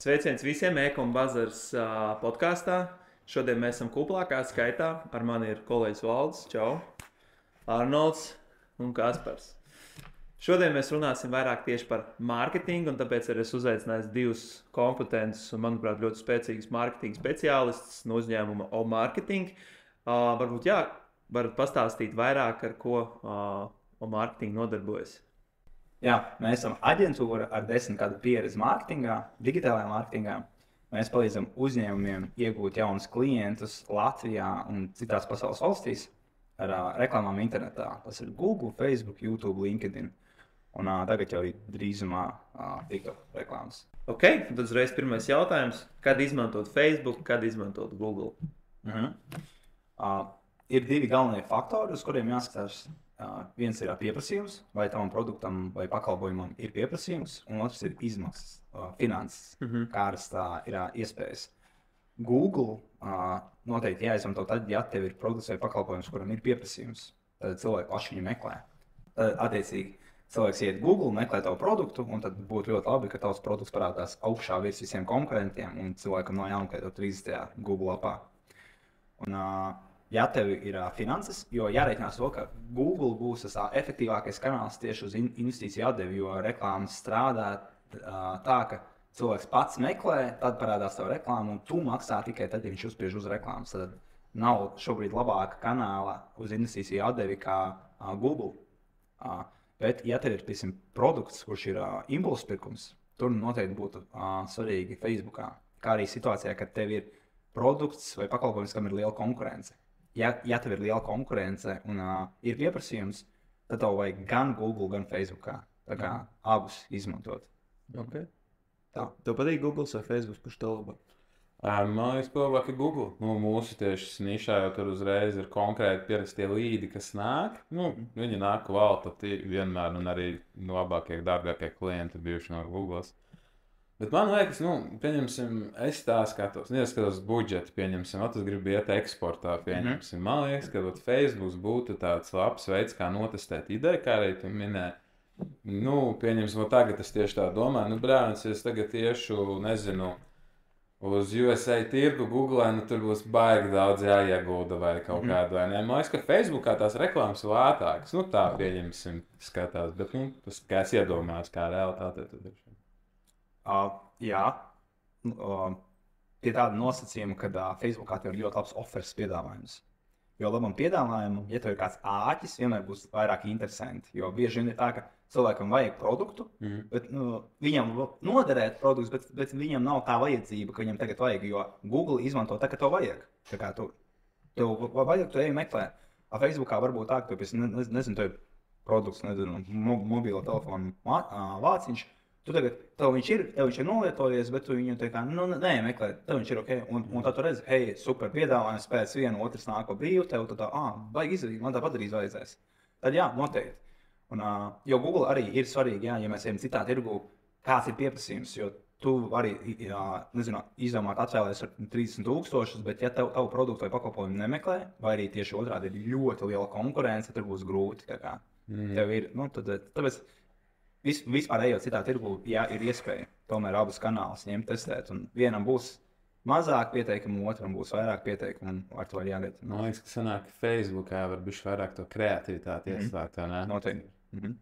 Sveiciens visiem e-kom bazars podkāstā. Šodien mēs esam kuplākā skaitā. Ar mani ir kolēģis Valdis, Čau, Arnolds un Kaspars. Šodien mēs runāsim vairāk tieši par mārketingu, un tāpēc arī es uzaicināju divus kompetentus un, manuprāt, ļoti spēcīgus mārketinga speciālistus no uzņēmuma O-Marketing. Varbūt varat pastāstīt vairāk, ar ko O-Marketing nodarbojas. Jā, mēs esam aģentūra ar 10 gadu pieredzi mārketingā, digitālajā mārketingā. Mēs palīdzam uzņēmumiem iegūt jaunus klientus Latvijā un citās pasaules valstīs ar reklāmām internetā. Tas ir Google, Facebook, YouTube, LinkedIn un tagad jau drīzumā TikTok reklāmas. Ok, tad uzreiz pirmais jautājums. Kad izmantot Facebook, kad izmantot Google? Ir divi galvenie faktori, uz kuriem jāskatās. Viens ir pieprasījums, vai tavam produktam vai pakalpojumam ir pieprasījums, un otrs ir izmaksas, finanses, kādas ir iespējas. Google noteikti jāizmanto tad, ja tev ir produkts vai pakalpojums, kuram ir pieprasījums. Tad cilvēki plaši viņu meklē. Tad, attiecīgi, cilvēks iet Google, meklē tavu produktu, un tad būtu ļoti labi, ka tavs produkts parādās augšā virs visiem konkurentiem, un cilvēkam nav jāmeklē to 30. Google lapā. Un, ja tev ir finanses, jo jārēķinās to, ka Google būs tas efektīvākais kanāls tieši uz investīciju atdevi, jo reklāmas strādā tā, ka cilvēks pats meklē, tad parādās tavu reklāmu, un tu maksā tikai tad, ja viņš uzspiež uz reklāmas. Tad nav šobrīd labāka kanāla uz investīciju atdevi kā Google. Bet, ja tev ir, piemēram, produkts, kurš ir impulsu pirkums, tur noteikti būtu svarīgi Facebookā. Kā arī situācijā, kad tev ir produkts vai pakalpojums, kam ir liela konkurence. Ja tev ir liela konkurence un ir pieprasījums, tad tev vajag gan Google, gan Facebookā. Tā kā abus izmantot. Okay. Tev patīk Google vai Facebook, kurš tev labāk? Man liekas, ka labāk ir Google. Mūsu tieši nišā jau tur uzreiz ir konkrēti pierastie līdi, kas nāk. Viņi nāk kvalitatīvi vienmēr, un arī labākie, dārgākie klienti bijuši no Google. Bet man liekas, pieņemsim, es tā skatos, neskatos budžetu, pieņemsim, es gribu iet eksportā, pieņemsim. Man liekas, ka Facebook būtu tāds labs veids, kā notestēt ideju, kā arī tu minēji. Pieņemsim, tagad es tieši tā domāju, brānis, ja es tagad tiešu, nezinu, uz USA tirgu, Google, tur būs baigi daudz jāiegulda vai kaut kāda, vai ne? Man liekas, ka Facebookā tās reklāmas lētākas, tā pieņemsim, skatās, bet, tas, kā es iedomājos, kā realitāte tad ir. Jā, pie tāda nosacījuma, ka Facebookā tev ir ļoti labs offers piedāvājums. Jo labam piedāvājumam, ja tev ir kāds āķis, vienmēr būs vairāk interesanti. Jo bieži vien ir tā, ka cilvēkam vajag produktu, bet viņam noderēt produkts, bet viņam nav tā vajadzība, ka viņam tagad vajag, jo Google izmanto tā, ka to vajag. Tā kā tev vajag, tu ej meklē. Facebookā varbūt tā, ka nezinu, tev ir produkts, nezinu, mobilo telefonu vāciņš. Tev viņš ir nolietojies, bet tu viņu nemeklē. Tev viņš ir ok. Un tad tu redzi, hei, super piedāvājums, pēc viena, otrs nāk pa brīvu, tev vajag izdarīt, man tā padarīs vajadzēs. Tad jā, noteikti. Jo Google arī ir svarīgi, ja mēs ejam citā tirgu, kāds ir pieprasījums. Jo tu arī, izdomāt atvēlēs ar 30,000, bet ja tavu produktu vai pakalpojumu nemeklē, vai arī tieši otrādi ir ļoti liela konkurence, tad būs grūti. Tev ir, tāpēc vispār ejot citā tirgu, ja ir iespēja tomēr abus kanālus ņemt, testēt. Un vienam būs mazāk pieteikumu, otram būs vairāk pieteikumu, un ar to var jāiet. Man liekas, ka sanāk, ka Facebookā var bišķi vairāk to kreativitāti ieslēgt, vai ne? Noteikti.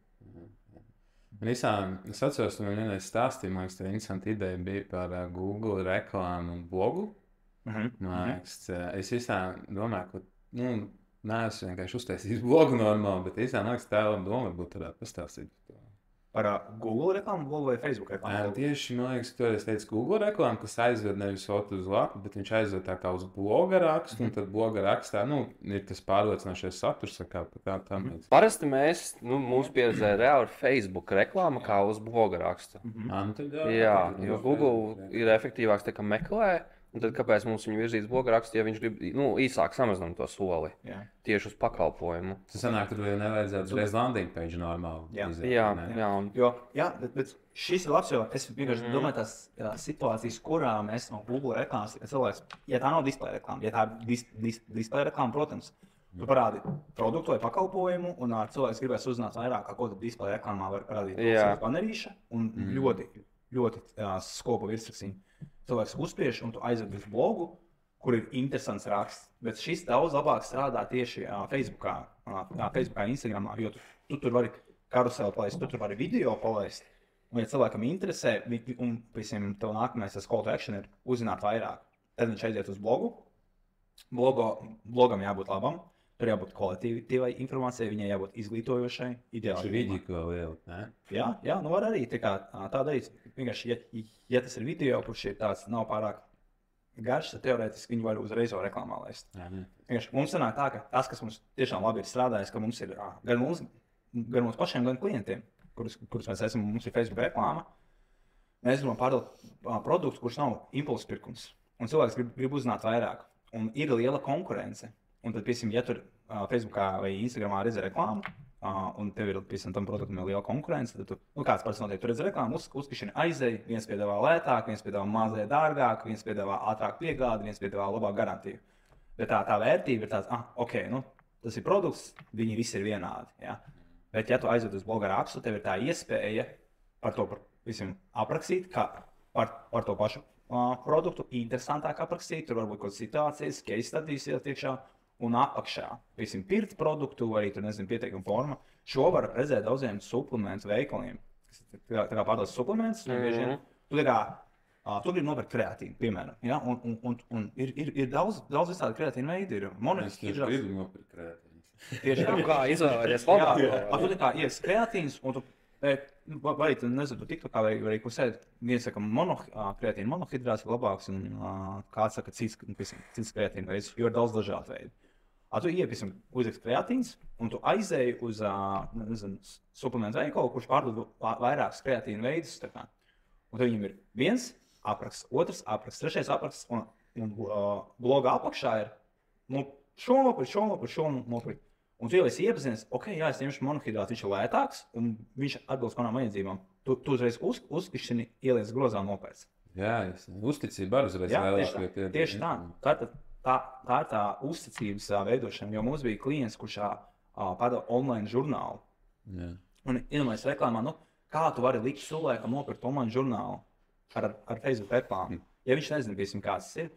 Es atceros, tu man vienreiz stāstīji, man liekas, tā interesanta ideja bija par Google reklāmu un blogu. Man liekas, es domāju, ka, neesmu vienkārši uztaisījis blogu normāli, bet man liekas, tā laba doma varbūt varētu pastāstīt par to. Par Google reklāmu, Google vai Facebook reklāmu? Tieši, man liekas, tu es teicu Google reklāmu, kas aizved nevis uz lapu, bet viņš aizved tā kā uz bloga rakstu, un tad bloga rakstā, ir tas pārliecinošais saturs, kā tā mēs. Parasti mēs, mūsu pieredzē reāli ir Facebook reklāma kā uz bloga raksta. Jā, jo Google ir efektīvāks tā kā meklē, un tad kāpēc mums viņu virzīt bloga rakstu, ja viņš grib, īsāk samazināt to soli tieši uz pakalpojumu. Tas sanāk, ka tu jau nevajadzētu uzreiz landing page normāli izēt. Jā, bet šis ir labs, jo es vienkārši domāju tās situācijas, kurā mēs no Google reklāmas, cilvēks, ja tā nav display reklāma, ja tā ir display reklāma, protams, tu parādi produktu vai pakalpojumu, un cilvēks gribēs uzzināt vairāk, ko tad display reklāmā var parādīt. Tas ir banerīša, un ļoti ļoti skopa virsrakstīņa. Cilvēks uzspiež, un tu aizved uz blogu, kur ir interesants raksts. Bet šis daudz labāk strādā tieši Facebookā, Instagramā, jo tu tur vari karuseli palaist, tu tur vari video palaist. Un, ja cilvēkam interesē, un, piemēram, tev nākamais call to action ir uzzināt vairāk, tad viņš aiziet uz blogu. Blogam jābūt labam, tur jābūt kvalitīvai informācijai, viņai jābūt izglītojošai, ideāli. Tas ir vidīgi vēl liela, ne? Jā, nu var arī tā darīt. Vienkārši, ja tas ir video, kurš ir tāds, nav pārāk garš, tad teorētiski viņu var uzreiz reklāmā laist. Vienkārši mums sanāk tā, ka tas, kas mums tiešām labi ir strādājis, ka mums ir gan mums pašiem, gan klientiem, kurus mēs esam, mums ir Facebook reklāma, mēs gribam pārdot produktu, kurš nav impulsu pirkums. Un cilvēks grib uzzināt vairāk. Un ir liela konkurence. Un tad, piemēram, ja tur Facebookā vai Instagramā redz reklāmu, un tev ir, piemēram, tam produktam ir liela konkurence, tad tu, kāds parasti noteikti redz reklāmu, uzskašana aizēj, viens piedāvā lētāk, viens piedāvā mazliet dārgāk, viens piedāvā ātrāk piegādi, viens piedāvā labāk garantiju. Bet tā vērtība ir tāds, ok, nu, tas ir produkts, viņi visi ir vienādi. Ja? Bet, ja tu aizved uz bloga rakstu, tev ir tā iespēja par to visam aprakstīt, kā par to pašu produktu, interesantāk aprakstīt, tur varbūt kaut kādas situācijas, case studies iekšā un apakšā. Piemēram, pirkt produktu vai arī, nezinu, pieteikuma forma. Šo var redzēt daudziem suplementu veikaliem. Tā kā pārdod suplementus, tu gribi nopirkt kreatīnu, piemēram. Ja? Un ir daudz visādi kreatīnu veidi. Es gribu nopirkt kreatīnu. Tieši tā. Kā izvēlēties labāk? Tu tā kā ies kreatīns, un tu vai tu nezinu, tu TikTokā vai arī kur sēdi, viens saka, kreatīna monohidrāts ir labāks, un kāds saka cits kreatīna veids, jo ir daudz dažādu veidu. Tu iepiesam uzrakst kreatīns, un tu aizēji uz suplementu veikalu, kurš pārdod vairākus kreatīna veidus. Un tad viņam ir viens apraksts, otrs apraksts, trešais apraksts, un bloga apakšā ir šo nopirkt. Un tu jau esi iepazinies, ok, jā, es ņemšu monohidrātu, viņš ir lētāks, un viņš atbilst manām vajadzībām. Tu uzreiz uzspišķini ieliec grozā nopēc. Jā, uzticība arī uzreiz vēlāk. Tieši tā. Tā ir tā uzticības veidošana, jo mums bija klients, kurš pārdeva online žurnālu. Jā. Un iedomājies reklāmā, kā tu vari likt cilvēkam nopirkt online žurnālu ar Facebook reklāmu. Ja viņš nezina, piemēram, kāds tas ir,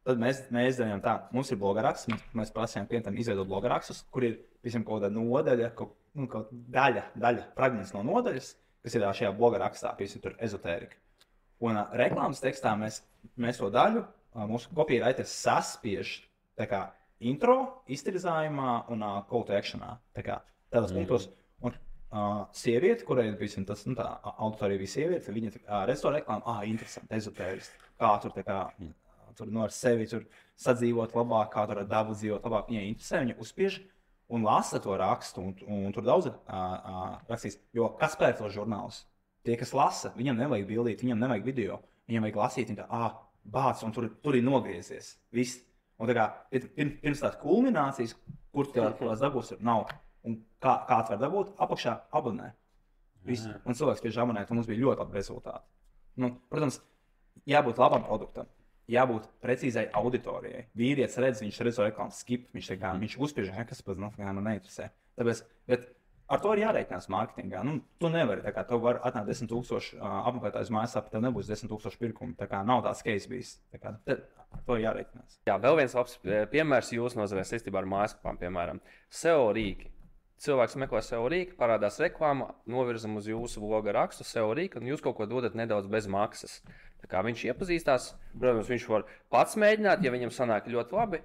tad mēs darījām tā, mums ir blogaraksts, mēs prasījām klientam izveidot blogarakstus, kur ir, piemēram, kaut kāda nodaļa, kaut daļa, fragments no nodaļas, kas ir šajā blogarakstā, piemēram, tur ezotērika. Un reklāmas tekstā mēs to daļu, mūsu copywriters saspiež tā kā intro, iztirizājumā un call to actionā. Tādos punktos. Un sieviete, kurai ir, piemēram, tas, tā auditorija bija sieviete, viņa redz to reklāmu, interesanti, ezotēriski, kā tur tā kā, tur ar sevi tur sadzīvot labāk, kā tur ar dabu dzīvot labāk. Viņai interesē, viņa uzspiež un lasa to rakstu, un tur daudz rakstīs. Jo kas pērk tos žurnālus? Tie, kas lasa, viņam nevajag bildīt, viņam nevajag video. Viņam vajag lasīt, viņi tā, bāc, un tur ir nogriezies. Viss. Un tā kā pirms tādas kulminācijas, kur tās dabūs, nav. Un kā tu var dabūt? Apakšā abonē. Viss. Un cilvēks pieši abonēt, un mums bija ļoti labi rezultāti. Protams, jābūt labam produktam. Jābūt precīzai auditorijai. Vīrietis redz, viņš redz reklāmu skip, viņš uzspiež, kas pēc man neinteresē. Tāpēc, bet ar to ir jārēķinās mārketingā. Tu nevari, tev var atnākt 10,000 apmeklētājus mājaslapā, tev nebūs 10,000 pirkumu. Nav tāds case bijis. Ar to ir jārēķinās. Jā, vēl viens labs piemērs jūsu nozarē saistībā ar mājaslapām, piemēram, SEO rīki. Cilvēks meklē SEO rīku, parādās reklāma, novirzam uz jūsu bloga rakstu SEO rīku, un jūs kaut ko dodat nedaudz bez maksas. Tā kā viņš iepazīstās, protams, viņš var pats mēģināt, ja viņam sanāk ļoti labi.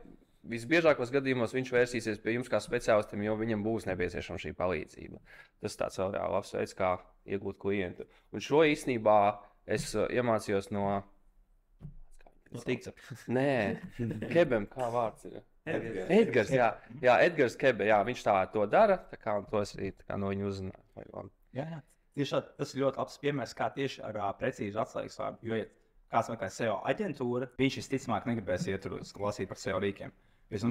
Visbiežākos gadījumos viņš vērsīsies pie jums kā speciālistam, jo viņam būs nepieciešama šī palīdzība. Tas tāds vēl labs veids, kā iegūt klientu. Un šo īstenībā es iemācījos no Tiksa. Nē, Kebem, kā vārds ir? Edgars, jā, Edgars Kebe, jā, viņš tā to dara, un to es arī no viņa uzzināju. Jā, tieši tā, tas ir ļoti labs piemērs, kā tieši ar precīzu atslēgas vārdu. Jo, ja kāds meklē SEO aģentūra, viņš visticamāk negribēs iet uz lasīt par SEO rīkiem.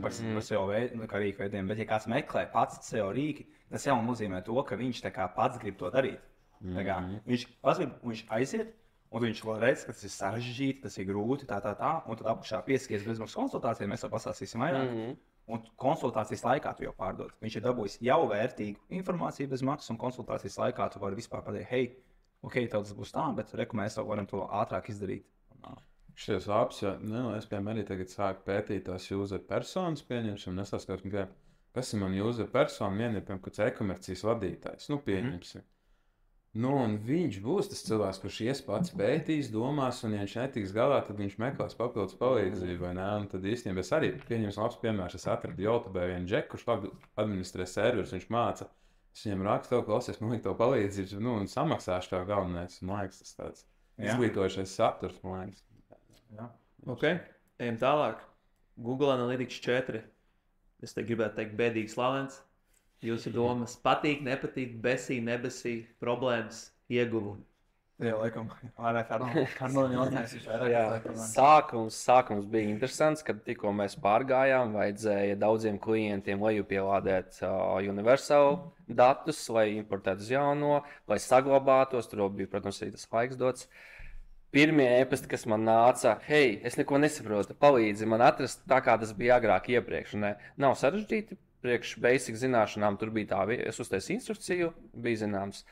Par SEO rīku veidiem, bet ja kāds meklē pats SEO rīki, tas jau nozīmē to, ka viņš pats grib to darīt. Viņš aiziet, un viņš redz, ka tas ir sarežģīti, tas ir grūti, tā, un tad apakšā piesakies bezmaksas konsultācijai, mēs jau pastāstīsim vairāk. Un konsultācijas laikā tu jau pārdod. Viņš ir dabūjis jau vērtīgu informāciju bez maksas, un konsultācijas laikā tu vari vispār pateikt, hei, ok, tas būs tā, bet mēs varam to ātrāk izdarīt. Šis labs, jo es, piemēram, arī tagad sāku pētīt tās user personas pieņemšanu, nesaskatot, kas ir man user persona, viena ir, piemēram, kāds e-komercijas vadītājs, pieņemsim. Un viņš būs tas cilvēks, kurš ies pats pētīs, domās, un ja viņš netiks galā, tad viņš meklēs papildus palīdzību, vai ne? Un tad īstenībā es arī, pieņemsim labs piemērs, es atradu YouTube vienu džeku, kurš labi administrē serverus, viņš māca, es viņam rakstu, klausies, man liek to palīdzību, un samaksāšu tev galvenais, man liekas, tas tāds izglītojušais saturs, man liekas. Jā. Ok, ejam tālāk. Google Analytics 4. Es te gribētu teikt bēdīgs slavens. Jūsu domas patīk, nepatīk, besī, nebesī, problēmas, ieguvumi. Jā, laikam, vairāk Arnoļa jautājums. Sākums bija interesants, kad tikko mēs pārgājām, vajadzēja daudziem klientiem lejupielādēt Universal datus, lai importētu uz jauno, lai saglabātos. Tur bija, protams, arī tas laiks dots. Pirmie e-pasti, kas man nāca, hei, es neko nesaprotu, palīdzi man atrast tā, kā tas bija agrāk iepriekš. Nav sarežģīti, priekš basic zināšanām tur bija tā, es uztaisu instrukciju, bija zināms.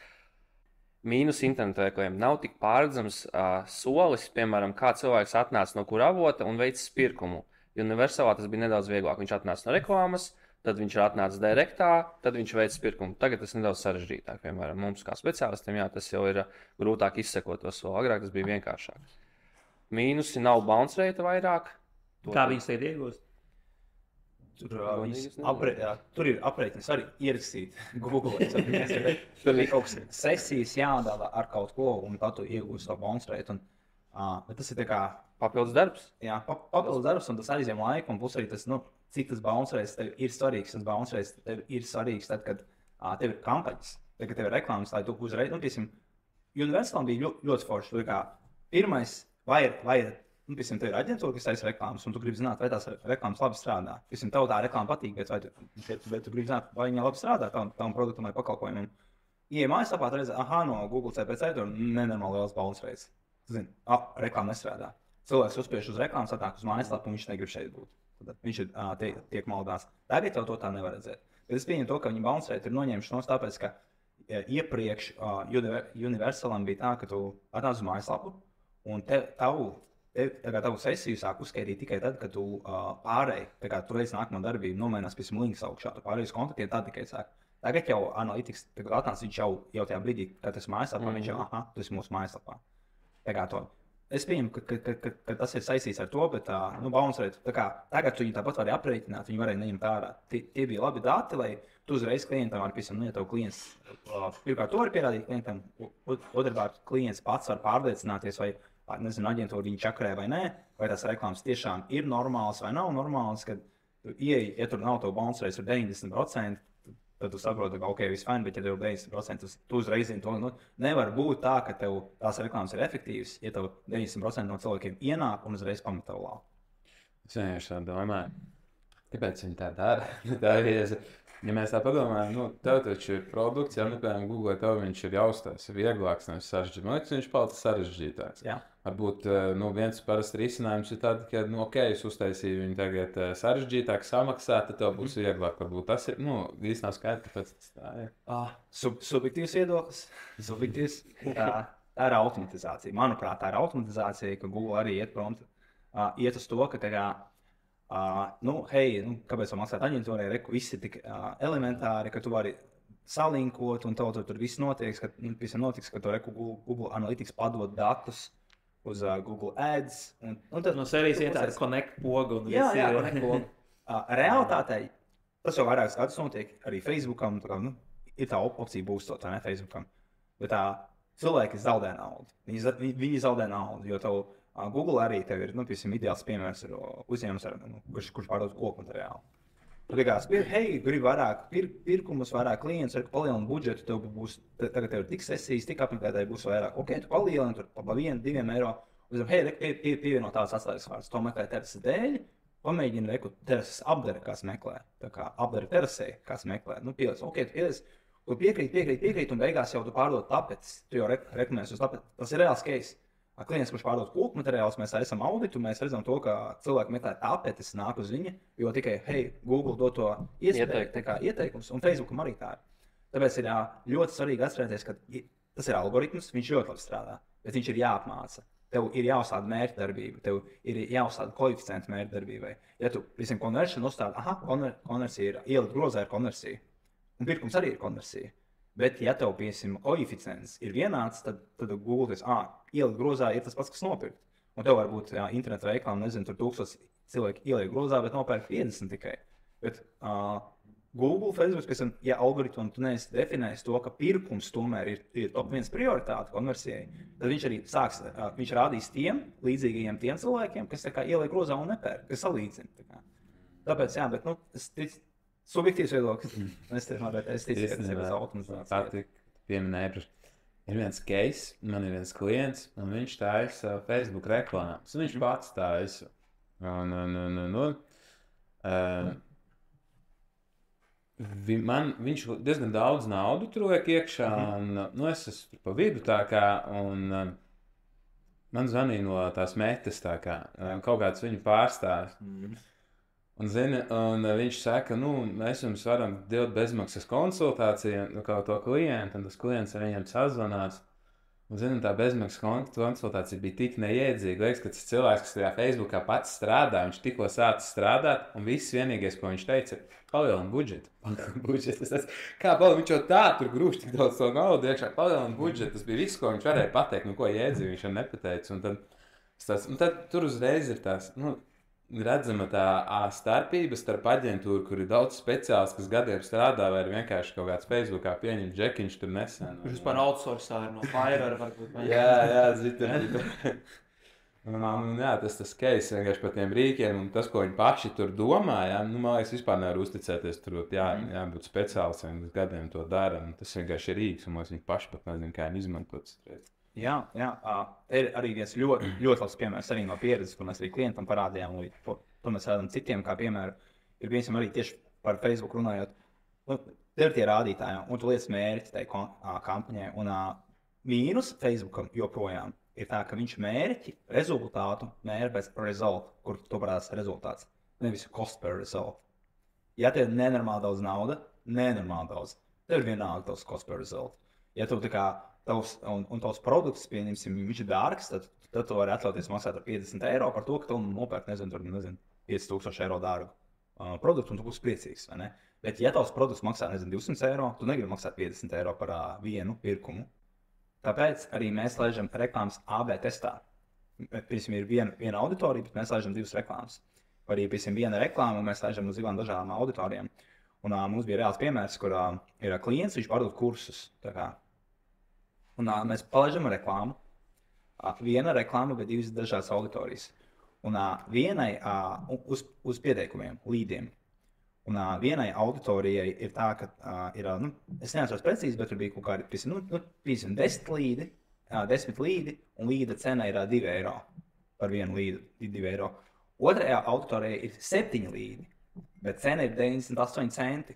Mīnus internetu veikaliem nav tik pārredzams solis, piemēram, kā cilvēks atnāca no kura avota un veicis pirkumu. Universalā tas bija nedaudz vieglāk. Viņš atnāca no reklāmas, tad viņš atnāca direktā, tad viņš veica pirkumu. Tagad tas ir nedaudz sarežģītāk. Piemēram, mums kā speciālistiem, tas jau ir grūtāk izsekot to soli. Agrāk tas bija vienkāršāk. Mīnusi nav bounce rate vairāk. Kā viņas te iegūst? Tur ir aprēķins arī ierakstīt Google. Tur ir kaut kas sesijas jādala ar kaut ko, un tad tu iegūsi to bounce rate. Bet tas ir tā kā papildus darbs. Jā, papildus darbs, un tas aizņem laiku, un plus arī tas, cik tas bounce rates tev ir svarīgs. Tas bounce rates tev ir svarīgs tad, kad tev ir kampaņas, tad, kad tev ir reklāmas, lai tu uzreiz, piemēram, Universalam bija ļoti forši. Tur kā pirmais, vai piemēram, tev ir aģentūra, kas taisa reklāmas, un tu gribi zināt, vai tās reklāmas labi strādā. Piemēram, tev tā reklāma patīk, bet tu gribi zināt, vai viņa labi strādā tam produktam vai pakalpojumam. Ja mājaslapā tu redzi, no Google CPC, tur nenormāli liels bounce rates. Tu zini, reklāma nestrādā. Cilvēks uzspiež uz reklāmas, atnāk uz mājaslapu, un viņš negrib šeit būt. Tad viņš tiek maldāts. Tagad jau to tā nevar redzēt. Bet es pieņemu to, ka viņa bounce rate ir noņemšanos, tāpēc, ka iepriekš Universalam bija tā, ka tu atnāc uz mājaslapu, un tavu sesiju sāk uzskaitīt tikai tad, kad tu pārēji, tu reiz nākamā darbība nomainās, piemēram, links augšā, tu pārēji uz kontaktiem, tad tikai sāk. Tagad jau analītikas, kad atnāc, viņš jau tajā brīdī, kad tas mājaslapā, viņš jau, tu esi mūsu mājaslapā. Es pieņemu, ka tas ir saistīts ar to, bet bounce rate, tagad viņi tāpat varēja aprēķināt, viņi varēja neņemt ārā. Tie bija labi dati, lai tu uzreiz klientam var, piemēram, ja tev klients, pirmkārt, to var pierādīt klientam, otrkārt, klients pats var pārliecināties, vai, nezinu, aģentūra viņi čakarē vai nē, vai tās reklāmas tiešām ir normālas vai nav normālas, kad ja tur nav to bounce rate ar 90%, tad tu saproti, ka ok, viss fajn, bet ja tev ir 90%, tu uzreiz zini to, nevar būt tā, ka tev tās reklāmas ir efektīvas, ja tev 90% no cilvēkiem ienāk un uzreiz pamet tev lauku. Es vienkārši tā domāju, kāpēc viņi tā dara? Ja mēs tā padomājam, tev taču ir produkts, piemēram, Google tev viņš ir jāuztais, ir vieglāks, nevis sarežģīts. Man liekas, viņš palicis sarežģītāks. Jā. Varbūt viens parasts risinājums ir tāds, ka, ok, es uztaisīju viņu tagad sarežģītāk samaksāt, tad tev būs vieglāk. Varbūt tas ir, īsti nav skaidrs, kāpēc tas tā ir. Subjektīvs viedoklis. Subjektīvs. Tā ir automatizācija. Manuprāt, tā ir automatizācija, ka Google arī iet uz to, ka kāpēc man maksāt aģentūrai, viss ir tik elementāri, ka tu vari salinkot, un tev tur viss notiks, ka tu Google Analytics padod datus uz Google Ads. Tad no serijas ietā ir connect poga. Jā, connect poga. Realitātē tas jau vairākas gadus notiek arī Facebookam, ir tā opcija boostot, tā ne Facebookam. Bet cilvēki zaudē naudu. Viņi zaudē naudu, jo tev Google arī tev ir, ideāls piemērs ar uzņēmums, kurš pārdod koku materiālu. Tu likās, gribi vairāk pirkumus, vairāk klientus, palielinu budžetu, tagad tev ir tik sesijas, tik apmeklētāji būs vairāk. Ok, tu palielini tur pa 1-2 eiro, pievieno tādas atslēgas vārds, to meklē terases dēļ, pamēģini terases apdara, kāds meklē. Tā kā apdara terasē, kāds meklē. Pieliec, ok, tu pieliec, tu piekrīt, un beigās jau tu pārdod tapetes, tu jau reklamēsi uz tapetes. Tas ir reāls case. Klients, kurš pārdod koku materiālus, mēs esam auditu, mēs redzam to, ka cilvēki meklē tapetes, nāk uz viņa, jo tikai, Google dod to ieteikums, un Facebookam arī tā ir. Tāpēc ir ļoti svarīgi atcerēties, ka tas ir algoritms, viņš ļoti labi strādā, bet viņš ir jāapmāca. Tev ir jāuzstāda mērķdarbība, tev ir jāuzstāda koeficients mērķdarbībai. Ja tu, piemēram, konversiju uzstādi, konversija ir ielikt grozā ir konversija, un pirkums arī ir konversija. Bet, ja tev, piemēram, koeficients ir vienāds, tad Google teiks, ielikt grozā ir tas pats, kas nopirkt. Un tev var būt interneta reklāma, nezinu, tur 1000 cilvēki ieliek grozā, bet nopērk 50 tikai. Bet Google, Facebook, pēc tam, ja algoritmu tu neesi definējis to, ka pirkums tomēr ir top 1 prioritāte konversijai, tad viņš arī viņš rādīs tiem līdzīgajiem tiem cilvēkiem, kas ieliek grozā un nepērk, kas salīdzina. Tāpēc, jā, bet, es ticu, subjektīvs viedoklis. Es ticu, ka tas ir automatizācija. Tā tik pieminēja. Ir viens case, man ir viens klients, un viņš taisa Facebook reklāmas. Viņš pats taisa. Viņš diezgan daudz naudu tur liek iekšā, un es esmu pa vidu tā kā, un man zvanīja no tās metas tā kā, kaut kāds viņu pārstāvs. Un viņš saka, mēs jums varam dot bezmaksas konsultāciju kaut to klientu, un tas klients ar viņiem sazvanās. Un tā bezmaksas konsultācija bija tik neiedzīga. Liekas, ka tas cilvēks, kas tajā Facebookā pats strādā, viņš tikko sācis strādāt, un viss vienīgais, ko viņš teica, palielināt budžetu. Kā viņš jau tā tur grūž tik daudz to naudu iekšā, palielināt budžetu. Tas bija viss, ko viņš varēja pateikt, ko iedzīja, viņš jau nepateica. Un tad tur uzreiz ir tās, redzama tā starpība starp aģentūru, kur ir daudz speciālistu, kas gadiem strādā, vai ir vienkārši kaut kāds Facebookā pieņemt džekiņš tur nesen. Viņš vispār outsourcē no Fiverr varbūt. Jā, jā, tas case vienkārši par tiem rīkiem, un tas, ko viņi paši tur domā, man liekas, vispār nevar uzticēties tur, jābūt speciālistiem, kas gadiem to dara, un tas vienkārši ir rīks, un viņi paši pat nezinu, kā viņi izmantot. Jā, ir arī viens ļoti, ļoti labs piemērs arī no pieredzes, kur mēs arī klientam parādījām, un to mēs rādām citiem, kā piemēru, ir viens arī tieši par Facebook runājot. Tev ir tie rādītāji, un tu lietas mērķi tai kampaņai, un mīnus Facebookam joprojām ir tā, ka viņš mērķi rezultātu mēra pēc result, kur tu parādās rezultāts, nevis cost per result. Ja tev ir nenormāli daudz nauda, tev ir vienalga tavs cost per result. Ja tu tā kā tavs produkts, pieņemsim, viņš ir dārgs, tad tu vari atļauties maksāt ar 50 eiro par to, ka tu nopērk, nezinu, 5000 eiro dārgu produktu, un tu būsi priecīgs, vai ne? Bet, ja tavs produkts maksā, 200 eiro, tu negribi maksāt 50 eiro par vienu pirkumu. Tāpēc arī mēs laižam reklāmas AB testā. Piemēram, ir viena auditorija, bet mēs laižam 2 reklāmas. Vai arī, piemēram, viena reklāma, un mēs laižam uz 2 dažādām auditorijām. Un mums bija reāls piemērs, kur ir klients, viņš pārdod kursus. Un mēs palaidām reklāmu. Viena reklāma, bet 2 dažādas auditorijas. Un vienai uz pieteikumiem, līdiem. Un vienai auditorijai ir tā, ka es neatceros precīzi, bet tur bija kaut kādi 10 līdi, 10 līdi, un līda cena ir 2 eiro par vienu līdu, 2 eiro. Otrajā auditorijai ir 7 līdi, bet cena ir 98 centi.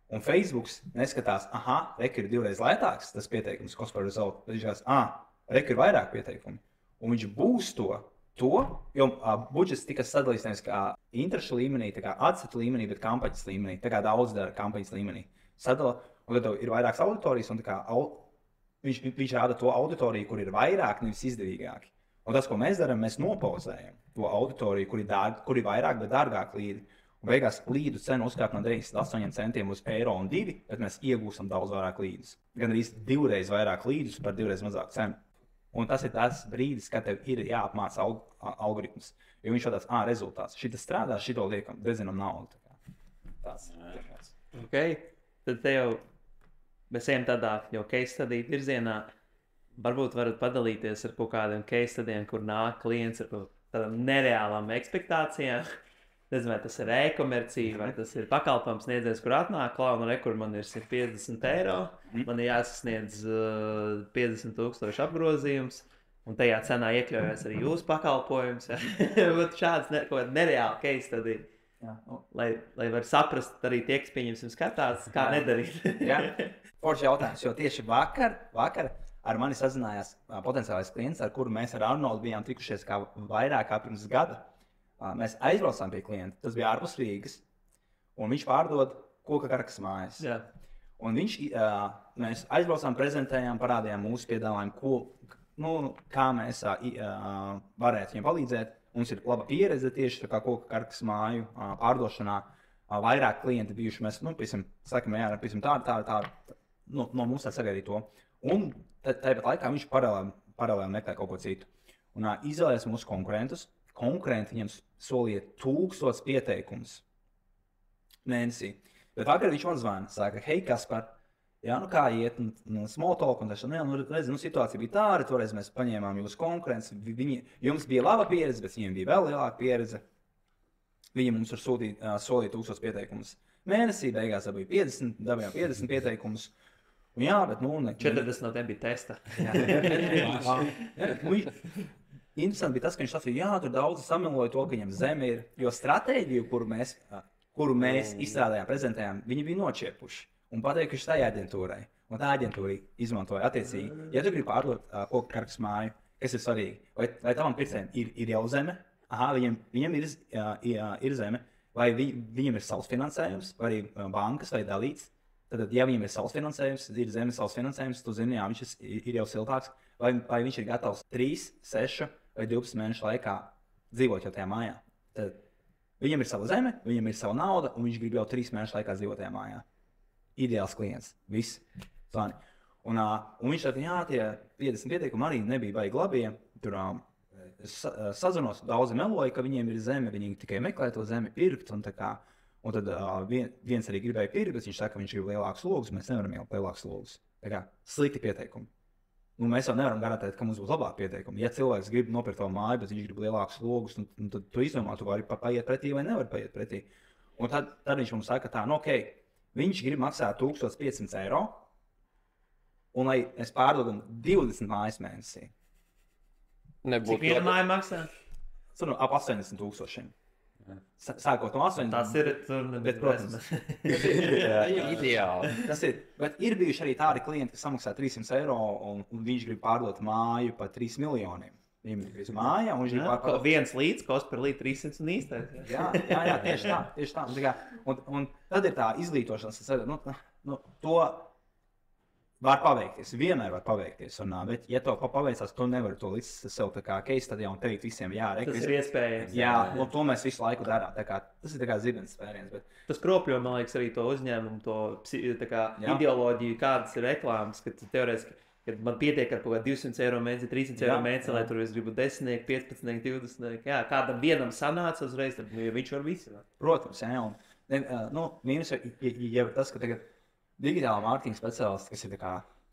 Un Facebooks neskatās, reka ir 2 reizes lētāks tas pieteikums, cost per result. Tad viņš skatās, reka ir vairāk pieteikumu. Un viņš būs to, jo budžets tika sadalīts nevis kā interešu līmenī, tā kā adsatu līmenī, bet kampaņas līmenī. Tā kā daudz dara kampaņas līmenī. Sadala, un tad ir vairākas auditorijas, un tā kā viņš rāda to auditoriju, kur ir vairāk, nevis izdevīgāki. Un tas, ko mēs darām, mēs nopauzējam to auditoriju, kur ir vairāk, bet dārgāk līdi. Un beigās līdu cena uzkāp no 98 centiem uz eiro un 2, bet mēs iegūstam daudz vairāk līdus. Gan arī 2 reizes vairāk līdus par 2 reizes mazāku cenu. Un tas ir tas brīdis, kad tev ir jāapmāca algoritms. Jo viņš jau tāds, rezultāts. Šitas strādā, šito liekam, dezinam naudu. Tas ir. Okay. Tad te jau mēs ejam tādā jau case study virzienā. Varbūt varat padalīties ar kaut kādiem case studiem, kur nāk klients ar tādām nereālām ekspektācijām. Nezinu, vai tas ir e-komercija, vai tas ir pakalpojums sniedzējs, kur atnāk klauna, kur man ir 150 eiro, man ir jāsasniedz 50,000 apgrozījums, un tajā cenā iekļaujas arī jūsu pakalpojums. Šāds nereāli case study, lai var saprast arī tie, kas pieņemsim skatās, kā nedarīt. Forši jautājums, jo tieši vakar ar mani sazinājās potenciālais klients, ar kuru mēs ar Arnoldu bijām tikušies kā vairāk kā pirms gada. Mēs aizbraucām pie klienta, tas bija ārpus Rīgas, un viņš pārdod koka karakas mājas. Jā. Un mēs aizbraucām, prezentējām, parādījām mūsu piedāvājumu, kā mēs varētu viņiem palīdzēt. Mums ir laba pieredze tieši tā kā koku karkas māju pārdošanā. Vairāk klienti bijuši, mēs sakām, tā, no mums tā sagaidīja to. Un tāpat laikā viņš paralēli meklē kaut ko citu. Un izvēlējās mūsu konkurentus. Konkurenti viņiem solīja 1000 pieteikumus mēnesī. Bet vakar viņš man zvana, saka, hei, Kaspar, kā iet, small talk, un situācija bija tāda, toreiz mēs paņēmām jūsu konkurences, jums bija laba pieredze, bet viņiem bija vēl lielāka pieredze. Viņi mums var solīt 1000 pieteikumus mēnesī, beigās dabījām 50 pieteikumus. Un jā, bet 40 no tiem bija testa. Interesanti bija tas, ka viņš sacīja, tur daudzi samiloja to, ka viņam zeme ir, jo stratēģiju, kuru mēs izstrādājām, prezentējām, viņi bija nočiepuši un pateikuši tai aģentūrai. Un tā aģentūra izmantoja attiecīgi. Ja tu gribi pārdot koku karkas māju, kas ir svarīgi, vai tavam pircējiem ir jau zeme, viņam ir zeme, vai viņam ir savs finansējums, vai arī bankas vai dalīts. Tad, ja viņam ir savs finansējums, ir zemes savs finansējums, tu zini, viņš ir jau siltāks, vai viņš ir gatavs 3, 6 vai 12 mēnešu laikā dzīvot jau tajā mājā. Tad viņam ir sava zeme, viņam ir sava nauda, un viņš grib jau 3 mēnešu laikā dzīvot tajā mājā. Ideāls klients. Viss. Un viņš saka, tie 50 pieteikumi arī nebija baigi labie. Tur sazinos, daudzi meloja, ka viņiem ir zeme, viņi tikai meklē to zemi pirkt. Un tad viens arī gribēja pirkt, bet viņš saka, ka viņš grib lielākus logus, mēs nevaram ielikt lielākus logus. Slikti pieteikumi. Mēs jau nevaram garantēt, ka mums būs labāki pieteikumi. Ja cilvēks grib nopirkt to māju, bet viņš grib lielākus logus, tad tu izdomā, tu vari paiet pretī vai nevari paiet pretī. Un tad viņš mums saka, viņš grib maksāt 1500 eiro, un lai mēs pārdodam 20 mājas mēnesī. Cik viena māja maksā? Ap 80 000. Sākot no 80. Tas ir, bet, protams, ideāli. Tas ir, bet ir bijuši arī tādi klienti, kas samaksā 300 eiro, un viņš grib pārdot māju par 3 miljoniem. Viņam ir māja, un viņš grib pārdot. Viens līdz, kosts par līdz 300 un īstais. Jā, tieši tā. Un tad ir tā izglītošanas, to var paveikties, vienmēr var paveikties. Bet, ja to paveicās, tu nevari to līdz sev tā kā case stadijā un teikt visiem, tas ir iespējams. Jā, un to mēs visu laiku darām. Tas ir kā zibens spēriens. Bet... Tas kropļo, man liekas, arī to uzņēmumu, to ideoloģiju, kādas ir reklāmas, ka teorētiski, kad man pietiek ar kaut kā 200 eiro mēnesi, 300 eiro mēnesi, lai tur es gribu 10, 15, 20. Jā, kādam vienam sanāca uzreiz, tad viņš var visu. Protams, jā. Mīnus jau ir tas, ka tagad digitālā mārketinga speciālisti,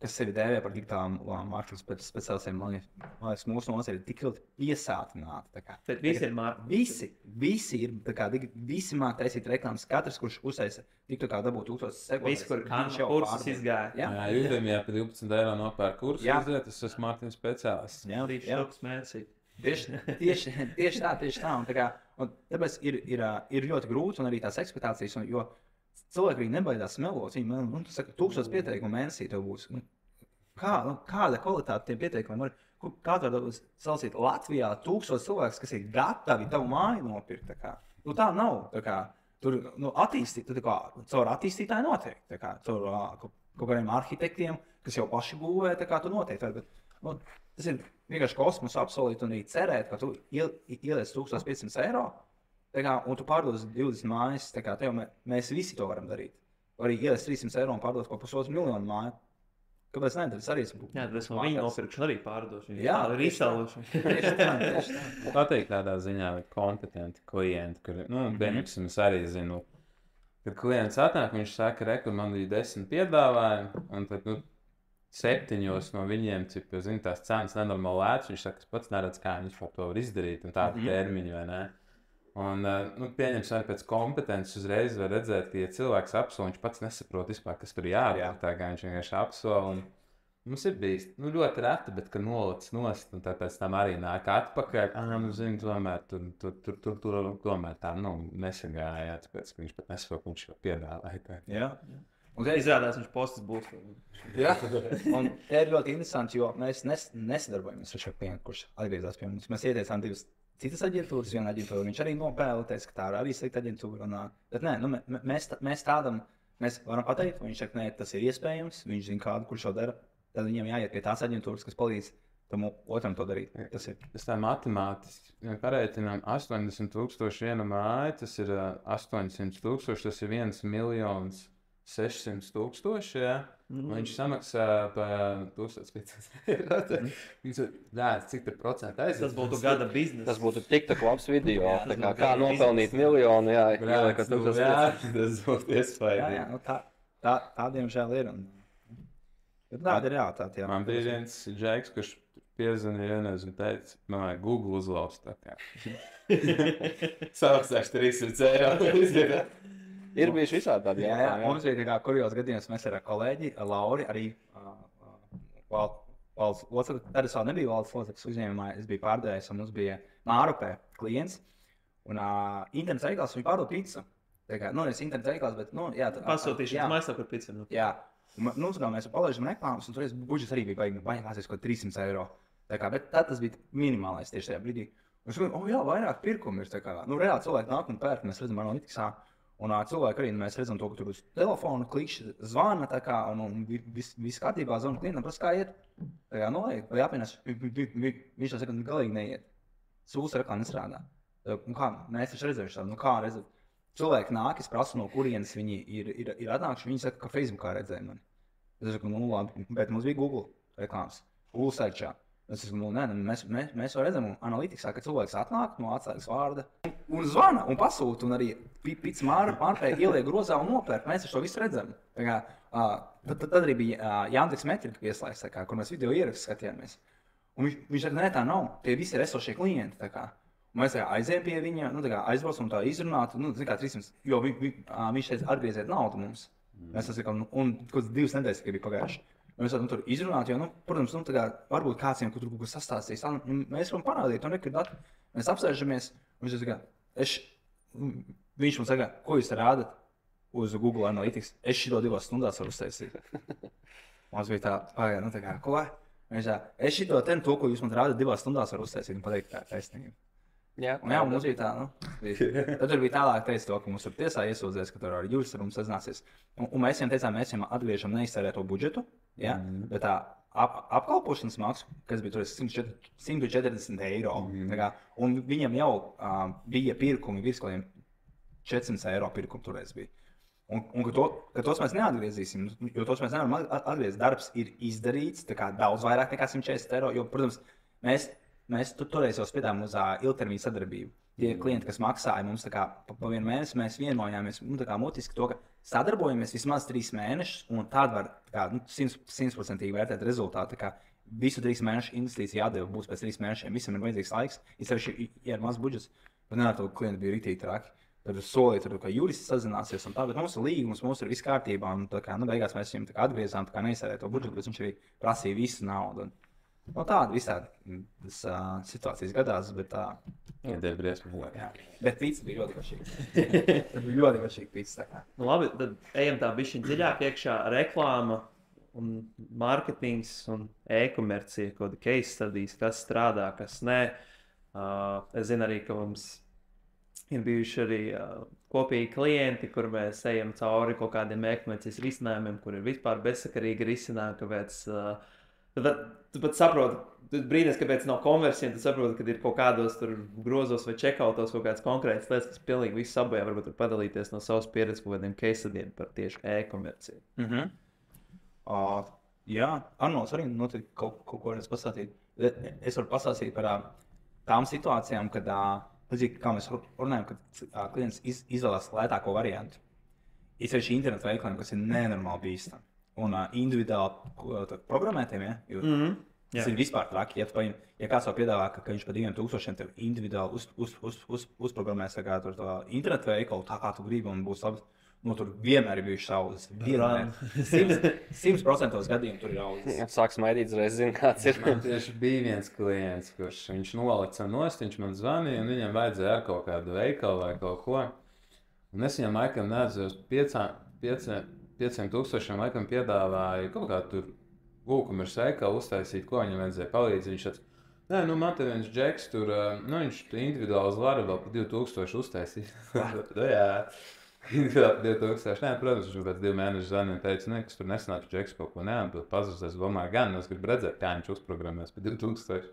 kas sevi dēvē par digitālā mārketinga speciālistiem, man liekas, mūsu nozare ir tik ļoti piesātināta. Bet visi ir mārketingi. Visi māk taisīt reklāmas. Katrs, kurš uztaisa TikTokā dabūt 1000 sekundes. Visi, kur kursus izgāja. Jā, Udemy par 12 eiro nopērk kursus iziet, tas esmu mārketinga speciālists. Jā. Mēnesī. Tieši tā. Un tāpēc ir ļoti grūti un arī tās ekspektācijas, jo cilvēki nebaidās melot. Viņi saka, 1000 pieteikumu mēnesī tev būs. Kāda kvalitāte tiem pieteikumiem var? Kā tu vari salasīt Latvijā 1000 cilvēkus, kas ir gatavi tavu māju nopirkt? Tā nav. Tur caur attīstītāju noteikti. Caur kaut kādiem arhitektiem, kas jau paši būvē, tu noteikti vari. Tas ir vienkārši kosmosa apsolīt un arī cerēt, ka tu ieliec 1500 eiro. Un tu pārdod 20 mājas, mēs visi to varam darīt. Arī ieliec 300 eiro un pārdod kaut 1,5 miljonu māju. Kāpēc ne? Tas arī būtu. Jā, tas no viņa nopirkšana arī pārdošana. Jā, ir izsalošana. Tieši tā. Pateikt tādā ziņā, kompetenti klienti, kur, beņiksim, es arī zinu, kad klients atnāk, viņš saka, rekur, man bija 10 piedāvājumi, un tad, 7 no viņiem, cik, tās cenas nenormāli lētas, viņš saka, es pats neredz, kā viņš par to var izdarīt, un tādu termiņu, vai ne? Un, pieņems arī pēc kompetences uzreiz var redzēt, ka, ja cilvēks apsola, viņš pats nesaprot vispār, kas tur jādara. Tā kā viņš vienkārši apsola. Mums ir bijis ļoti reti, bet kad nolicis nost, un tāpēc tam arī nāk atpakaļ. Tomēr tā nesagāja, tāpēc, ka viņš pat nesaprot, ka viņš jau piedāvāja. Jā. Un izrādās, viņš postas būs. Jā, un te ir ļoti interesanti, jo mēs nesadarbojamies ar šo klientu, kurš atgriezās pie mums. Mēs ieteicām 2 citas aģentūras, viena aģentūra, viņš arī nopēlēties, ka tā ir arī slikta aģentūra. Bet nē, mēs strādājam Mēs varam pateikt, viņš saka, nē, tas ir iespējams, viņš zina kādu, kurš to dara. Tad viņam jāiet pie tās aģentūras, kas palīdz tam otram to darīt. Tas tā matemātiski pareiķinām 80,000 viena māja, tas ir 800,000, tas ir 1,600,000, ja? Viņš samaksā par 1,500 eiro. Cik tur procenti aizies? Tas būtu gada biznesa. Tas būtu tik labs video, kā nopelnīt miljonu, ieliekot 1,500. Tas būtu iespējams. Jā, nu tādiem žēl ir. Tāda ir realitāte. Jā. Man bija viens džeks, kurš piezvanīja un teica, man vajag Google uzlauzt. Samaksāšu 300 eiro. Ir bijuši visādi tādi jautājumi. Mums bija kā kurjos gadījums, mēs ar kolēģi Lauri arī valsts locekli. Tad es vēl nebiju valsts loceklis uzņēmumā, es biju pārdevējs un mums bija Mārupē klients. Un internets veikals, viņš pārdod pizzu. Nevis internets veikals, bet, pasūtīšanas maisā par pizzu. Jā. Mēs palaižam reklāmas, un toreiz budžets arī bija baigās kaut 300 eiro. Bet tad tas bija minimālais tieši tajā brīdī. Un es domāju, jā, vairāk pirkumu ir. Reāli cilvēki nāk un pērk, mēs redzam analītikā. Un cilvēki arī mēs redzam to, ka tur uz telefona klikšķi zvana, un viss kārtībā zvana klientam, prasa, kā iet. Noliek, vai jāpienes, viņš tā saka, galīgi neiet. Sūs rekā nestrādā. Kā, mēs taču redzējuši tādu, kā redzat. Cilvēki nāk, es prasu, no kurienes viņi ir atnākuši, viņi saka, ka Facebookā redzēja mani. Es saku, labi, bet mums bija Google reklāmas, Google searchā. Es saku, nē, mēs jau redzam analītikā, ka cilvēks atnāk no atslēgas vārda un zvana un pasūta, un arī pizza Mārupē ieliek grozā un nopērk. Mēs to visu redzam. Tad arī bija Jānis Metrika pieslēgts, kur mēs video ierakstu skatījāmies. Un viņš saka, nē, tā nav, tie visi ir esošie klienti. Un mēs aizējām pie viņa, aizbraucam tā izrunāt, 300, jo viņš teica, atgrieziet naudu mums. Mēs tas sakām, un kaut kāds 2 nedēļas tikai bija pagājuši. Mēs varam tur izrunāt, jo, protams, varbūt kādiem, kur tur kaut kas sastāstīs. Mēs varam parādīt, un nekad datu. Mēs apsēžamies, un viņš mums saka, ko jūs rādat uz Google Analytics? Es šito 2 stundās varu uztaisīt. Mums bija tā, pagaid, ko? Es šito to, ko jūs man rādat 2 stundās varu uztaisīt un pateikt tā taisnība. Jā, mums bija tā, Tad tur bija tālāk teica to, ka mums tur tiesā iesūdzēs, ka tur ar Juris ar mums sazināsies. Un mēs viņam teicām, mēs viņam atgriežam neiztērēto budžetu, bet tā apkalpošanas maksu, kas bija tur 140 eiro, un viņam jau bija pirkumi virs kaut kādiem 400 eiro pirkumi toreiz bija. Un ka tos mēs neatgriezīsim, jo tos mēs nevaram atgriezt. Darbs ir izdarīts, daudz vairāk nekā 140 eiro, jo, protams, mēs toreiz jau spiedām uz ilgtermiņa sadarbību. Tie klienti, kas maksāja mums pa 1 mēnesi, mēs vienojāmies mutiski to, ka sadarbojamies vismaz 3 mēnešus, un tādu var 100% vērtēt rezultātu. Visu 3 mēnešu investīciju jādeva būs pēc 3 mēnešiem. Visam ir vajadzīgs laiks, īpaši, ja ir maz budžets. Bet nevar to klienti bija rītīgi traki. Tad solīja, ka jurists sazināsies un tā, bet mums ir līgums, mums ir viss kārtībā. Un beigās mēs viņam atgriezām, neizsērēt to budžetu, bet viņš arī prasīja visu naudu. Tāda visādi situācijas gadās, bet tā. Ideja briesmīgi. Bet pizza bija ļoti garšīga. Tas bija ļoti garšīga pizza. Labi, tad ejam tā bišķiņ dziļāk iekšā. Reklāma un mārketings un e-komercija, kaut kāda case studies, kas strādā, kas nē. Es zinu arī, ka mums ir bijuši arī kopīgi klienti, kur mēs ejam cauri kaut kādiem e-komercijas risinājumiem, kur ir vispār bezsakarīgi risinājumi, kāpēc tu pat saproti, tu brīnies, kāpēc nav konversija, tu saproti, ka ir kaut kādos tur grozos vai checkoutos kaut kādas konkrētas lietas, kas pilnīgi visu sabojā, varbūt tur padalīties no savas pieredzes kaut kādiem case studiem par tieši e-komerciju. Jā, Arnolds arī noteikti kaut ko varēs pastāstīt. Es varu pastāstīt par tām situācijām, kad, kā mēs runājam, kad klients izvēlās lētāko variantu. Izsevišķi internetu veikaliem, kas ir nenormāli bīstami. Un individuāli programmētiem, tas ir vispār traki. Ja kāds jau piedāvā, ka viņš par 2000 tev individuāli uzprogrammēs to internetu veikalu, tā kā tu gribi un būs labi, tur vienmēr ir bijuši saules. 100% gadījumu tur ir audzes. Sāks maidīt uzreiz, zinu, kāds ir. Man tieši bija viens klients, kurš viņš nolica nost, viņš man zvanīja, un viņam vajadzēja ar kaut kādu veikalu vai kaut ko. Un es viņam laikam neatzīstu 5,000 laikam piedāvāja kaut kā tur Google veikalu uztaisīt, ko viņam vajadzēja palīdz. Viņš teica, nē, man te viens džeks tur, viņš individuāli uz varu vēl pa 2000 uztaisīt. Jā. 2000. Nē, protams, viņš pēc 2 mēnešu zvanīja un teica, ne, kas tur nesanāca, Džeks kaut ko neatbild. Pazudis, es domāju, gan es gribu redzēt, kā viņš uzprogrammēs pēc 2000.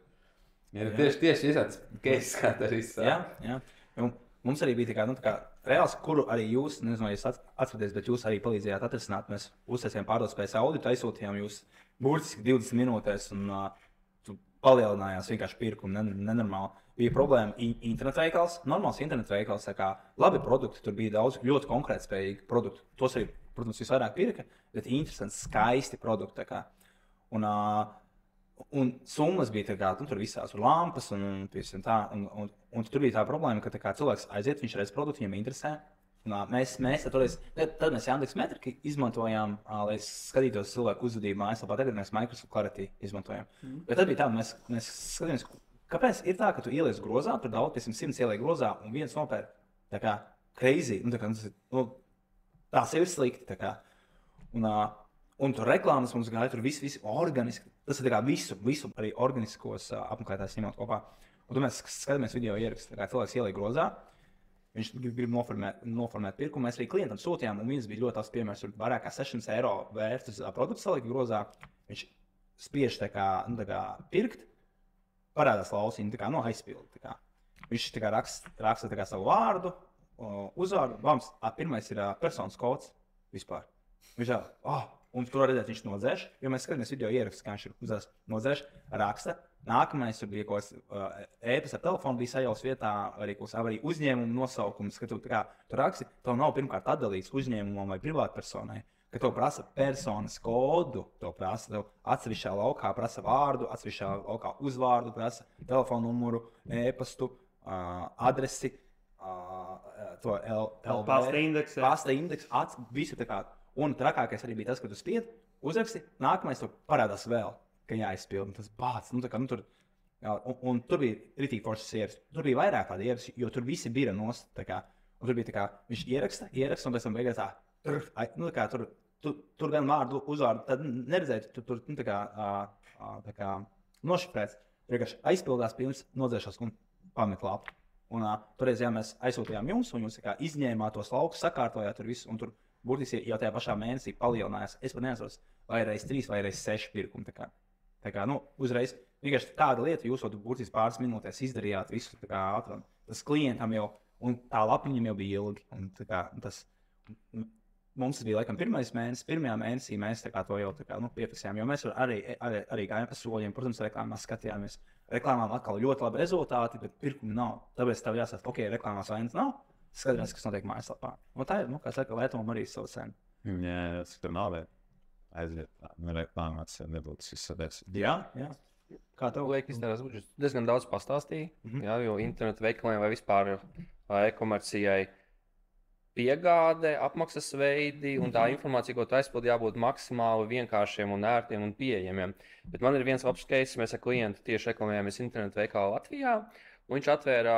Ja, tieši izsācis keisas, kā tā arī sāk. Jā. Un mums arī bija tā kā reāls, kuru arī jūs, nezinu, vai jūs atceraties, bet jūs arī palīdzējāt atrisināt. Mēs uztaisījām pārdotspējas auditu, aizsūtījām jūs burtiski 20 minūtēs un palielinājās vienkārši pirkumu nenormāli. Bija problēma internetveikals, normāls internetveikals, tā kā labi produkti, tur bija daudz ļoti konkrētspējīgi produkti. Tos arī, protams, visvairāk pirka, bet interesanti, skaisti produkti. Un summas bija tā kā, tur visās lampas un tur bija tā problēma, ka tā kā cilvēks aiziet, viņš redz produktu, viņam interesē. Mēs Yandex metriku izmantojām, lai skatītos cilvēku uzvedību mājaslapā. Tagad mēs Microsoft Clarity izmantojam. Bet tad bija tā, mēs skatījāmies, kāpēc ir tā, ka tu ieliec grozā, tur daudz, piemēram, 100 ieliek grozā un viens nopēr tā kā crazy. Tās ir slikti. Tā kā. Un tur reklāmas mums gāja, tur viss organiski. Tas ir tā kā visu arī organiskos apmeklētājus ņemot kopā. Un tad mēs skatāmies video ierakstu, kā cilvēks ieliek grozā. Viņš grib noformēt pirkumu. Mēs arī klientam sūtījām, un viens bija ļoti tāds piemērs, tur vairāk kā 600 eiro vērts uz produktu salikt grozā. Viņš spiež tā kā pirkt, parādās lauciņi, aizpildi. Viņš raksta savu vārdu, uzvārdu, bams, pirmais ir personas kods vispār. Viņš un tur redzēt, viņš nodzēš, jo mēs skatāmies video ierakstu, kā viņš ir uzvārds nodzēš, raksta. Nākamais tur bija kaut kāds ēpas ar telefonu, bija sajauts vietā arī uzņēmuma nosaukums, ka tu raksti, tev nav pirmkārt atdalīts uzņēmumam vai privātpersonai, ka tev prasa personas kodu, tev prasa tev atsevišķā laukā, prasa vārdu, atsevišķā laukā uzvārdu, prasa telefonu numuru, ēpastu, adresi, to LV, pasta indeksu, visu tā kā. Un trakākais arī bija tas, ka tu spied, uzraksti, nākamais tur parādās vēl. Ka jāizpild, tas bāc, un tur bija ritīgi foršas ieras. Tur bija vairāk tādi ieras, jo tur visi bija nost. Un tur bija tā kā, viņš ieraksta, un pēc tam beigās tur gan vārdu, uzvārdu, tad neredzēja, tur tā kā nošifrēts. Vienkārši aizpildās pilns, nodzēšās un pamet lapu. Un toreiz, mēs aizsūtījām jums, un jūs izņēmāt tos laukus, sakārtojāt tur visu, un tur burtiski jau tajā pašā mēnesī palielinājās. Es pat neatceros, vai reiz 3 vai reiz 6 pirkumu. Tā kā, uzreiz vienkārši tāda lieta, jūs jau burtiski pāris minūtēs izdarījāt visu ātri. Tas klientam jau, un tā lapiņam jau bija ilgi. Mums bija laikam pirmajā mēnesī mēs to jau piefiksējām, jo mēs arī gājām pa soļiem. Protams, reklāmās skatījāmies. Reklāmām atkal ļoti labi rezultāti, bet pirkumi nav. Tāpēc tev jāsaka, ok, reklāmās vainas nav. Skatāmies, kas notiek mājaslapā. Tā ir, kā saka, Lietuvām arī savu cenu. Jā, tas tur nav vēl. Aiziet, reklāmās nebūtu izsadēs. Jā. Kā tev liekas, tas diezgan daudz pastāstīja, jo internetu veikaliem vai vispār e-komercijai piegāde, apmaksas veidi un tā informācija, ko tu aizpildi, jābūt maksimāli vienkāršiem un ērtiem un pieejamiem. Bet man ir viens labs case, mēs ar klientu tieši reklamējamies internetu veikalu Latvijā, un viņš atvēra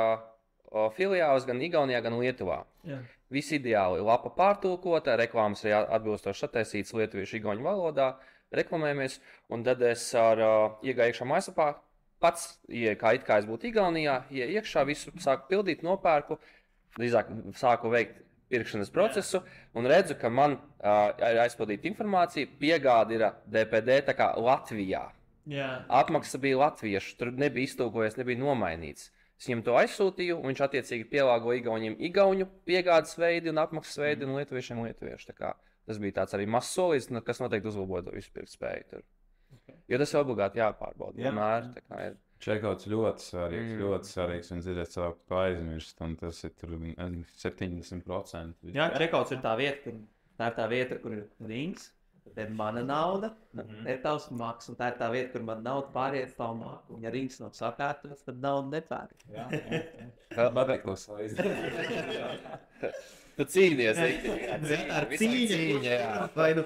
filiāles gan Igaunijā, gan Lietuvā. Jā. Viss ideāli. Lapa pārtulkota, reklāmas arī atbilstoši sataisītas lietuviešu igauņu valodā. Reklamējamies, un tad es iegāju iekšā mājaslapā, pats, kā es būtu Igaunijā, iekšā visu sāku pildīt, nopērku, drīzāk sāku veikt pirkšanas procesu, un redzu, ka man ir aizpildīta informācija, piegāde ir DPD tā kā Latvijā. Jā. Atmaksa bija latviešu, tur nebija iztulkojies, nebija nomainīts. Es viņam to aizsūtīju, un viņš attiecīgi pielāgo igauņiem igauņu piegādes veidi un apmaksas veidi un lietuviešiem lietuviešu. Tas bija tāds arī mazs solis, kas noteikti uzlaboja to izpirktspēju tur. Okay. Jo tas ir obligāti jāpārbauda. Vienmēr. Čekauts ļoti svarīgs, un dzirdēt savu aizmirst, un tas ir tur 70%. Jā, čekauts ir tā vieta, kur ir rings. Tā ir mana nauda, ir tavs maks, un tā ir tā vieta, kur man nauda pāriet tavu maku. Un ja rings nav sakārtots, tad nauda nepērk. Jā. Pateiklos aizmirst. Tu cīnies. Ar cīņa. Vai nu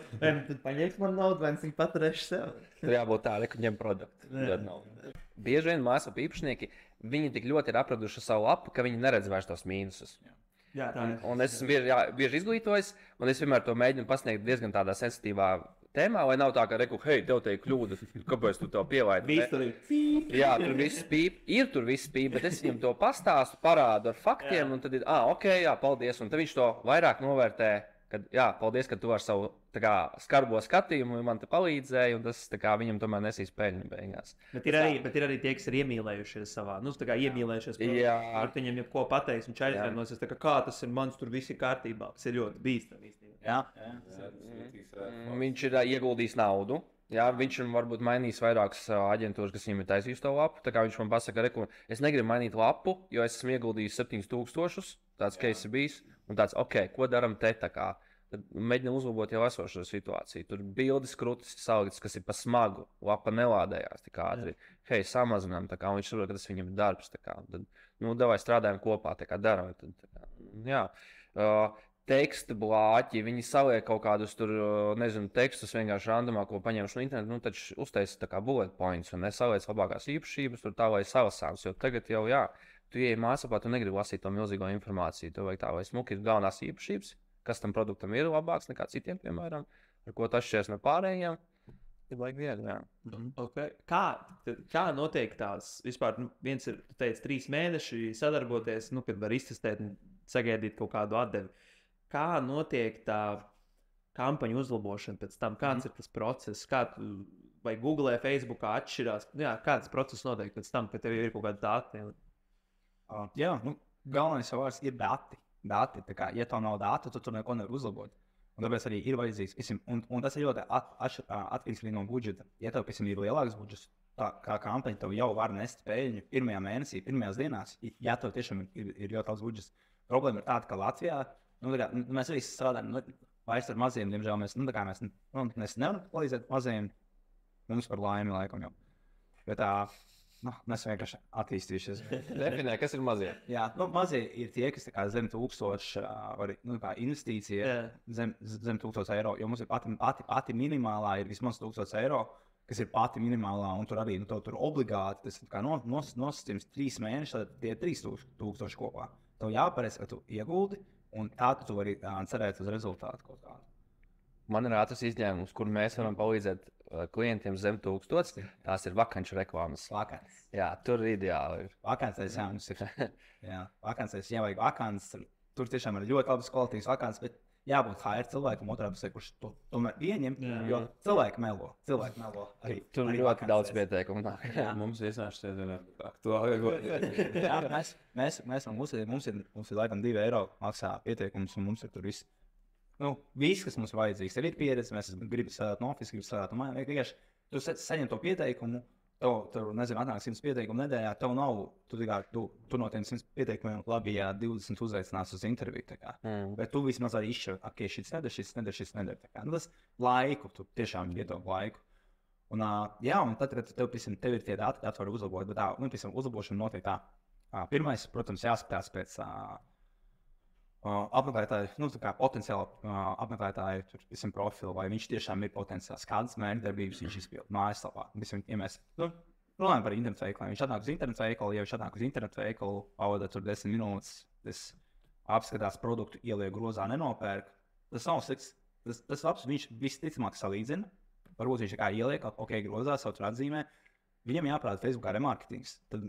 paņēks man naudu, vai viņi paturēšu sev. Tur jābūt tā, ka ņem produktu. Bieži vien mājaslapu īpašnieki, viņi tik ļoti ir apraduši savu lapu, ka viņi neredz vairs tos mīnusus. Un es esmu bieži izglītojis, un es vienmēr to mēģinu pasniegt diezgan tādā sensitīvā tēmā, lai nav tā, ka reku, hei, tev te ir kļūda, kāpēc tu to pielaidi? Jā, tur viss pīp, tur viss pīp, bet es viņam to pastāstu, parādu ar faktiem, un tad ir, ok, jā, paldies, un tad viņš to vairāk novērtē, kad, jā, paldies, ka tu ar savu skarbo skatījumu man te palīdzēji, un tas viņam tomēr nesīs peļņu beigās. Bet ir arī tie, kas ir iemīlējušies savā, iemīlējušies, kur viņam jebko pateiks, un aizrādinosies, kā tas ir mans, tur viss ir kārtībā, tas ir ļoti bīstami. Jā. Viņš ir ieguldījis naudu. Jā, viņš varbūt mainīs vairākas aģentūras, kas viņam ir taisījusi to lapu. Tā kā viņš man pasaka, es negribu mainīt lapu, jo es esmu ieguldījis 7000, tāds case ir bijis, un tāds, ok, ko daram te tā kā? Tad mēģinām uzlabot jau esošo situāciju. Tur bildes krūtis saliktas, kas ir pa smagu, lapa nelādējās tik ātri. Hei, samazinām, tā kā viņš saprot, ka tas viņam ir darbs, tā kā. Tad, davai strādājam kopā, tā kā daram. Jā. Teksta blāķi, viņi saliek kaut kādus tur, nezinu, tekstus vienkārši randomā, ko paņemšu no interneta, taču uztaisi tā kā bullet points un nesaliec labākās īpašības tur tā, lai salasāms, jo tagad jau, jā, tu ieej mājaslapā, tu negribi lasīt to milzīgo informāciju, tu vajag tā, lai smuki ir galvenās īpašības, kas tam produktam ir labāks nekā citiem, piemēram, ar ko tas šķies no pārējiem, ir laik viegli, jā. Okay. Kā notiek tās, vispār, viens ir, tu teici, 3 mēneši sadarboties, kad var iztestēt un sagaidīt kaut kādu atdevi. Kā notiek tā kampaņu uzlabošana pēc tam? Kāds ir tas process? Vai Google, Facebookā atšķirās? Jā, kāds process notiek pēc tam, kad tev ir kaut kādi dati? Jā, galvenais jau ir dati. Tā kā, ja tev nav dati, tad tu neko nevar uzlabot. Un tāpēc arī ir vajadzīgs. Un tas ir ļoti atkarīgs no budžeta. Ja tev, piemēram, ir lielāks budžets, tā kā kampaņa tev jau var nest peļņu pirmajā mēnesī, pirmajās dienās, ja tev tiešām ir ļoti daudz budžets. Problēma ir tāda, ka Latvijā mēs arī strādājam vairs ar maziem, diemžēl mēs nevaram palīdzēt maziem. Mums par laimi laikam jau. Bet mēs vienkārši attīstījušies. Definē, kas ir mazie? Jā, mazie ir tie, kas zem 1000 investīcija, zem 1000 eiro. Jo mums ir pati minimālā ir vismaz 1000 eiro, kas ir pati minimālā, un tur arī tur obligāti, tas ir nosacījums 3 mēneši, tad tie ir 3000 kopā. Tev jāpareiz, ka tu ieguldi, un tā tu vari cerēt uz rezultātu kaut kādu. Man ir ātrs izņēmums, kur mēs varam palīdzēt klientiem zem 1000. Tās ir vakanču reklāmas. Vakants. Jā, tur ir ideāli. Vakances, jā, mums ir. Jā, vakances, ja vajag vakants, tur tiešām ir ļoti labas kvalitātes vakants, bet jābūt HR cilvēkam otrā pusē, kurš to tomēr pieņem, jo cilvēki melo. Arī, tur ir ļoti daudz pieteikumu. Mums iesnāšas ir aktuāli. Jā, mums ir laikam 2 eiro maksā pieteikums, un mums ir tur viss. Viss, kas mums ir vajadzīgs, tev ir pieredze, mēs gribam strādāt no office, gribam strādāt no mājām. Vienkārši tu saņem to pieteikumu, tev atnāk 100 pieteikumu nedēļā, tev nav, tu no tiem 100 pieteikumiem labi, ja 20 uzaicinās uz interviju. Bet tu vismaz arī izšķir, ok, šis nedara. Tas laiku, tu tiešām ietaupi laiku. Un tad, kad tev ir tie dati, tad var uzlabot, bet uzlabošana notiek tā. Pirmais, protams, jāskatās pēc apmeklētāji, potenciāli apmeklētāji, visam profilu, vai viņš tiešām ir potenciāls, kādas mērķdarbības viņš izpild mājaslapā. Ja mēs runājam par internetu veikalu, viņš atnāk uz internetu veikalu, ja viņš atnāk uz internetu veikalu, pavada tur 10 minūtes, apskatās produktu, ieliek grozā, nenopērk. Tas nav slikts. Tas labs, viņš visticamāk salīdzina. Varbūt viņš ieliek, ok, grozā, savu tur atzīmē. Viņam jāprāda Facebookā remarketings. Tad,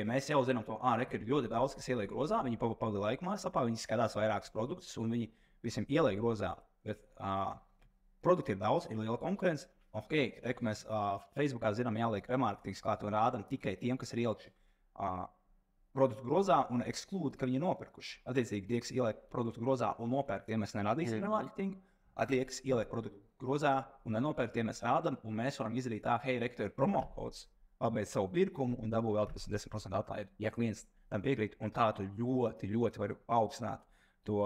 mēs jau zinām to, ir ļoti daudz, kas ieliek grozā, viņi pavada laiku mājaslapā, viņi skatās vairākus produktus un viņi visiem ieliek grozā. Bet produkti ir daudz, ir liela konkurence. Mēs Facebookā zinām, jāliek remarketings, kā to rādam tikai tiem, kas ir ielikuši produktu grozā un eksklūdi, ka viņi ir nopirkuši. Attiecīgi, tie, kas ieliek produktu grozā un nopērk, tiem mēs neradīsim remarketingu. Tie, kas ieliek produktu grozā un nenopērk, tiem mēs rādam, un mēs varam izdarīt tā, hei, rektor ir promo kods. Pabeidz savu pirkumu un dabū vēl 10% atlaidi, ja klients tam piekrīt. Un tā tu ļoti, ļoti vari paaugstināt to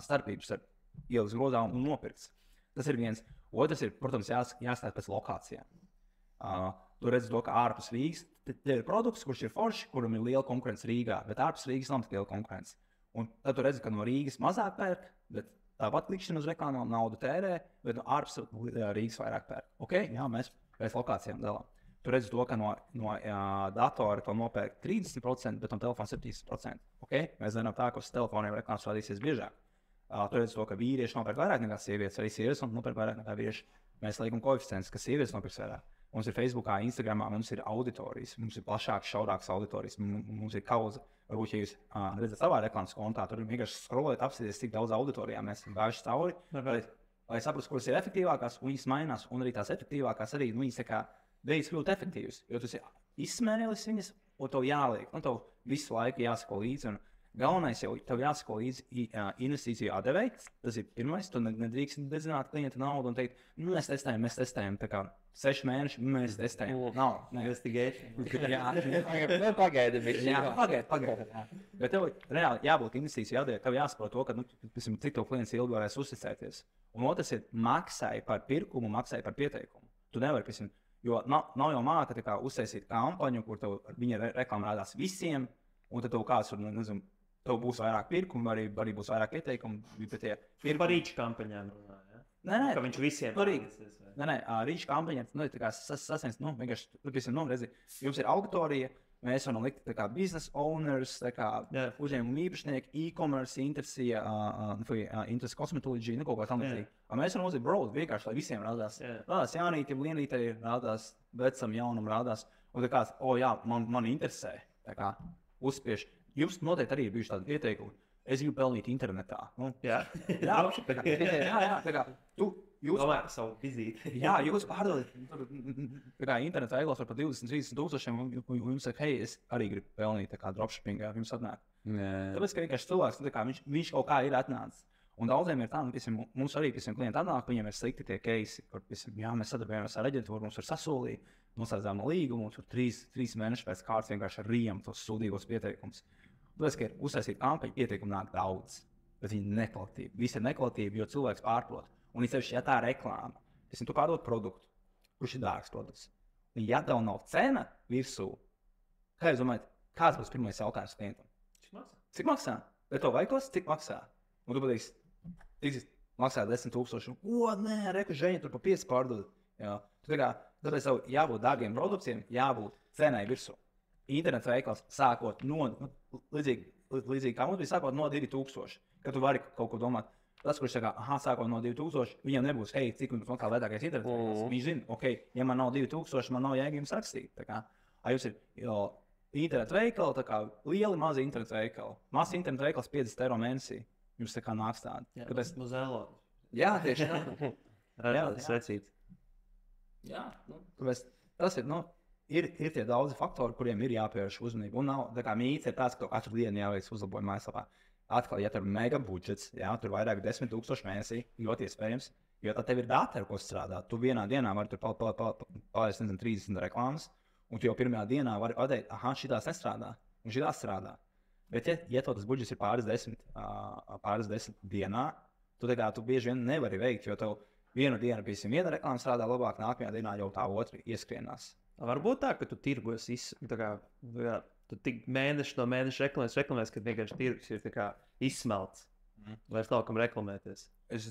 starpību starp ielas grozā un nopirks. Tas ir viens. Otrs ir, protams, jāstāsta pēc lokācijām. Tu redzi to, ka ārpus Rīgas te ir produkts, kurš ir forši, kuram ir liela konkurence Rīgā, bet ārpus Rīgas nav tik liela konkurence. Un tad tu redzi, ka no Rīgas mazāk pērk, bet tāpat likšana uz reklāmām naudu tērē, bet no ārpus Rīgas vairāk pērk. Jā, mēs pēc lokācijām dalām. Tu redzi to, ka no datora to nopērk 30%, bet no telefona 70%. Mēs zinām tā, ka uz telefoniem reklāmas rādīsies biežāk. Tu redz to, ka vīrieši nopērk vairāk nekā sievietes, arī sievietes nopērk vairāk nekā vīrieši. Mēs liekam koeficients, ka sievietes nopirks vairāk. Mums ir Facebookā, Instagramā, mums ir auditorijas, mums ir plašāks, šaurāks auditorijas, mums ir kaudze. Varbūt, ja jūs redzat savā reklāmas kontā, tur vienkārši scrollēt, apstāties, cik daudz auditorijā mēs esam gājuši cauri, lai saprastu, kuras ir efektīvākās, un viņas mainās, un arī tās efektīvākās arī, viņas tā kā veids kļūt efektīvas, jo tu esi izsmēlis viņas, un tev jāliek, un tev visu laiku jāsako līdzi, un galvenais jau tev jāsako līdzi investīciju atdevēji, tas ir pirmais, tu nedrīkst dedzināt klientu naudu un teikt, mēs testējam, tā kā 6 mēneši, mēs testējam, nav, Investigation. Pagaidi, bišķi. Pagaidi. Bet tev reāli jābūt investīciju atdevēji, tev jāsaprot to, ka, cik tev klients ilgi varēs uzticēties. Un otrs ir maksāja par pirkumu, maksāja par pieteikumu. Tu nevari, jo nav jau māka tā kā uztaisīt kampaņu, kur viņa reklāma rādās visiem, un tad tev kāds, nezinu, tev būs vairāk pirkumu, arī būs vairāk pieteikumu. Par rīču kampaņām runāja. Nē, ka viņš visiem rīču. Nē, rīču kampaņām, tā kā sasniedz, vienkārši, redzi, jums ir auditorija, mēs varam likt tā kā business owners, tā kā uzņēmumu īpašnieki, e-commerce, interesi kosmetoloģija, kaut kā tam līdzīgi. Mēs varam uzlikt broad vienkārši, lai visiem rādās. Rādās Jānītim, Lienītei, rādās vecam, jaunam rādās. Un tā kā, man interesē, tā kā uzspiež. Jums noteikti arī ir bijuši tādi ieteikumi. Es gribu pelnīt internetā. Jā. Tā kā jūs domājat par savu vizīti. Jā, jūs pārdodat internetā veiklos par 20-30 tūkstošiem, un jums saka, hei, es arī gribu pelnīt tā kā dropshippingā, jums atnāk. Tāpēc, ka vienkārši cilvēks, viņš kaut kā ir atnācis. Un daudziem ir tā, mums arī klienti atnāk, viņiem ir slikti tie keisi, kur mēs sadarbojamies ar aģentūru, mums ir sasolīti, noslēdzām līgumu, un tur 3 mēneši pēc kārtas vienkārši ar riem tos sūdīgos pieteikumus. Tāpēc, ka ir uztaisīt kampaņu, pieteikumu nāk daudz, bet viņi nekvalitīvi. Visi ir nekvalitīvi, jo cilvēks pārprot. Un īpaši, ja tā reklāma, tu pārdod produktu, kurš ir dārgs produkts. Un ja tev nav cena virsū, kā jūs domājat, kāds būs pirmais jautājums klientam? Cik maksā? Bet to veikos, cik maksā? Un tu pateiksi, cik maksā 10,000. O, nē, reku žēņi tur pa 5 pārdod. Tāpēc tev jābūt dārgiem produktiem, jābūt cenai virsū. Interneta veikals sākot līdzīgi kā mums bija sākot no 2000, kad tu vari kaut ko domāt. Tas, kurš saka, sākot no 2000, viņam nebūs, hei, cik mums maksā vērtākais interneta veikals. Viņš zina, ok, ja man nav 2000, man nav jēga jums rakstīt. Jums ir interneta veikali, tā kā lieli, mazi interneta veikali. Mazs interneta veikals 50 eiro mēnesī. Jums tā kā nāks tādi. Tāpēc mums zēlo. Jā, tieši tā. Jā, tas vecīt. Jā, tāpēc tas ir, ir tie daudzi faktori, kuriem ir jāpievērš uzmanība. Un nav, tā kā mīts ir tāds, ka katru dienu jāveic uzlabojumi mājaslapā. Atkal, ja tur ir mega budžets, tur vairāk 10,000 mēnesī, ļoti iespējams, jo tad tev ir dati, ar ko strādāt. Tu vienā dienā vari tur pārēst 30 reklāmas, un tu jau pirmajā dienā vari pateikt, šitās nestrādā, un šitās strādā. Bet, ja tas budžets ir pāris desmit dienā, tu bieži vien nevari veikt, jo tev vienu dienu, viena reklāma strādā labāk, nākamajā dienā jau tā otra ieskrienās. Varbūt tā, ka tu tirgos tu tik mēneši no mēneša reklamēs, kad vienkārši tirgus ir izsmelts. Vairs nav kam reklamēties. Es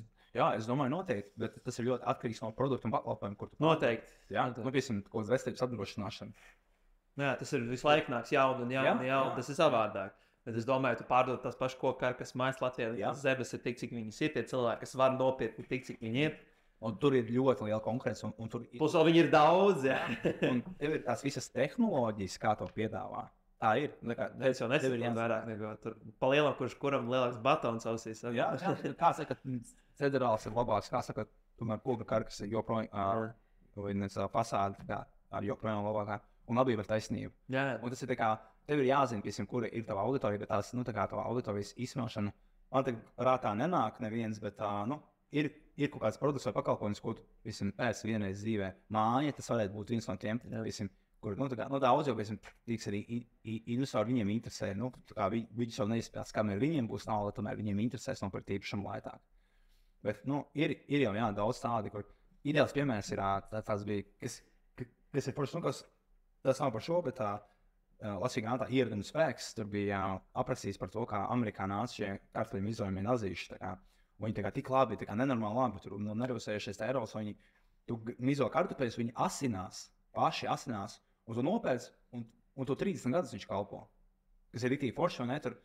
domāju, noteikti, bet tas ir ļoti atkarīgs no produktu un pakalpojumu, kur tu noteikti. Jā, piemēram, kaut kāda veselības apdrošināšana. Jā, tas ir visu laiku nāks jaunu, tas ir savādāk. Bet es domāju, tu pārdod tās pašas kokas mājas Latvijā. Zebras ir tik, cik viņas ir, tie cilvēki, kas var nopirkt tik, cik viņi ir. Un tur ir ļoti liela konkurence. Plus vēl viņi ir daudz. Un tev ir tās visas tehnoloģijas, kā to piedāvā. Tā ir. Es jau nesaprotu vairāk nekā tur. Pa lielam, kuram lielāks batons ausīs. Jā, kā saka, federāls ir labāks. Kā saka, tomēr koka karkas ir joprojām fasāde ar joprojām labākā. Un labi ir taisnība. Jā. Un tas ir tā kā, tev ir jāzina, piemēram, kura ir tava auditorija, bet tās, tā auditorijas izsmelšana, man te prātā nenāk neviens, bet ir kaut kāds produkts vai pakalpojums, ko tu pēc vienreiz dzīvē māja, tas varētu būt viens no tiem, kur daudz jau tiks arī investori viņiem interesē. Viņi jau neizspēlēs, kamēr viņiem būs nauda, tomēr viņiem interesēs nopirkt īpašumu lētāk. Bet ir jau daudz tādi, kur ideāls piemērs ir tāds bija, kas ir forši, tas nav par šo, bet lasīja grāmatā Ieraduma spēks, tur bija aprakstīts par to, kā Amerikā nāca šie kartupeļu izojumie nazīši. Viņi tik labi, nenormāli labi, tur nervosējušies Eiropas, viņi mizo kartupeļus, viņi paši asinās, un tu nopēc, un tu 30 gadus viņš kalpo. Kas ir rītīgi forši, vai ne? Tur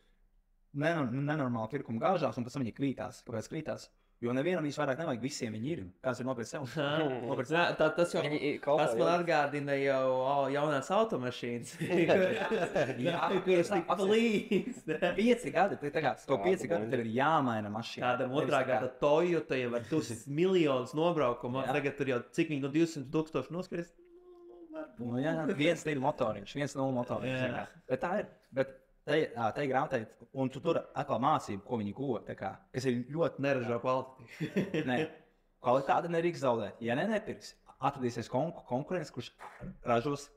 nenormāli pirkuma gāžās, un pēc tam viņi krītās. Kāpēc krītās? Jo nevienam viņus vairāk nevajag, visiem viņi ir. Kāds ir nopirkt sev? Tas man atgādina jau jaunās automašīnas. Kuras tik plīst. 5 gadi, to 5 gadi tev ir jāmaina mašīna. Kādam otrā gada Toyota jau ar 200 miljonus nobraukumu, tagad tur jau cik viņi no 200,000 noskries? Jā, viens ir motoriņš, 1.0 motoriņš. Bet tā ir. Bet te ir grāmatā, un tu tur atkal mācību, ko viņi guva, kas ir ļoti neražo kvalitāti. Nē, kvalitāte nerīks zaudēt. Ja nepirks, atradīsies konkurence, kurš ražos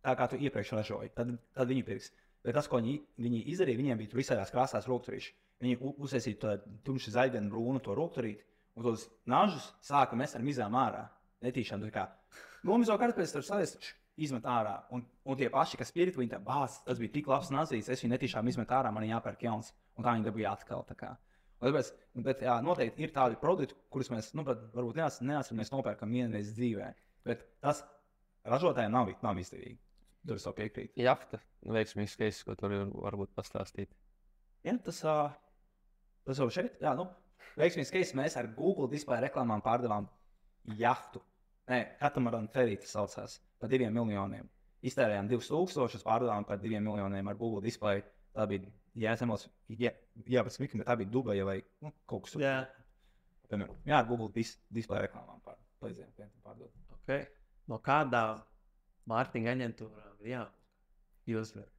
tā, kā tu iepriekš ražoji, tad viņi pirks. Bet tas, ko viņi izdarīja, viņiem bija tur visādās krāsās rokturīši. Viņi uztaisīja to tumši zaļvienu brūnu to rokturīti, un tos nažus sāka mest ar mizām ārā. Netīšām, Lomizo kartupēs tur saliestuši. Izmet ārā, un tie paši, kas pierita, viņi tā bāz, tas bija tik labs nazīts, es viņu netīšām izmet ārā, man jāpērk jauns, un tā viņi dabūja atkal. Bet jā, noteikti ir tādi produkti, kurus mēs, varbūt neatceramies nopērkam vienreiz dzīvē, bet tas ražotājiem nav izdevīgi. Tur es to piekrītu. Jafta, veiksmīgs case, ko tur varbūt pastāstīt. Jā, tas jau šeit, jā, veiksmīgs case, mēs ar Google display reklāmām pārdevām jahtu. Nē, Katamaran ferīti saucās. Par 2 miljoniem. Iztērējām 2,000, pārdevām par 2 miljoniem ar Google display. Tā bija, bet tā bija Dubaja vai kaut kas. Jā, ar Google display reklāmām pārdot. Okay. No kādām mārketinga aģentūrām jūs varat?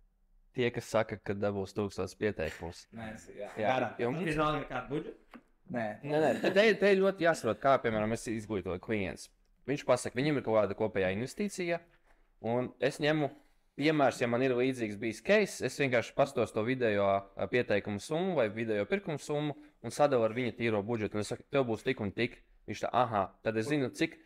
Tie, kas saka, ka dabūs 1000 pieteikumus. Jums ir vēl kāda budžeta? Nē. Te ļoti jāsaprot, kā, piemēram, es izglītoju klients. Viņš pasaka, viņam ir kaut kāda kopējā investīcija, un es ņemu piemērs, ja man ir līdzīgs bijis case, es vienkārši pastos to video pieteikumu summu vai video pirkumu summu un sadalu ar viņa tīro budžetu. Un es saku, tev būs tik un tik. Viņš tā, tad es zinu, cik.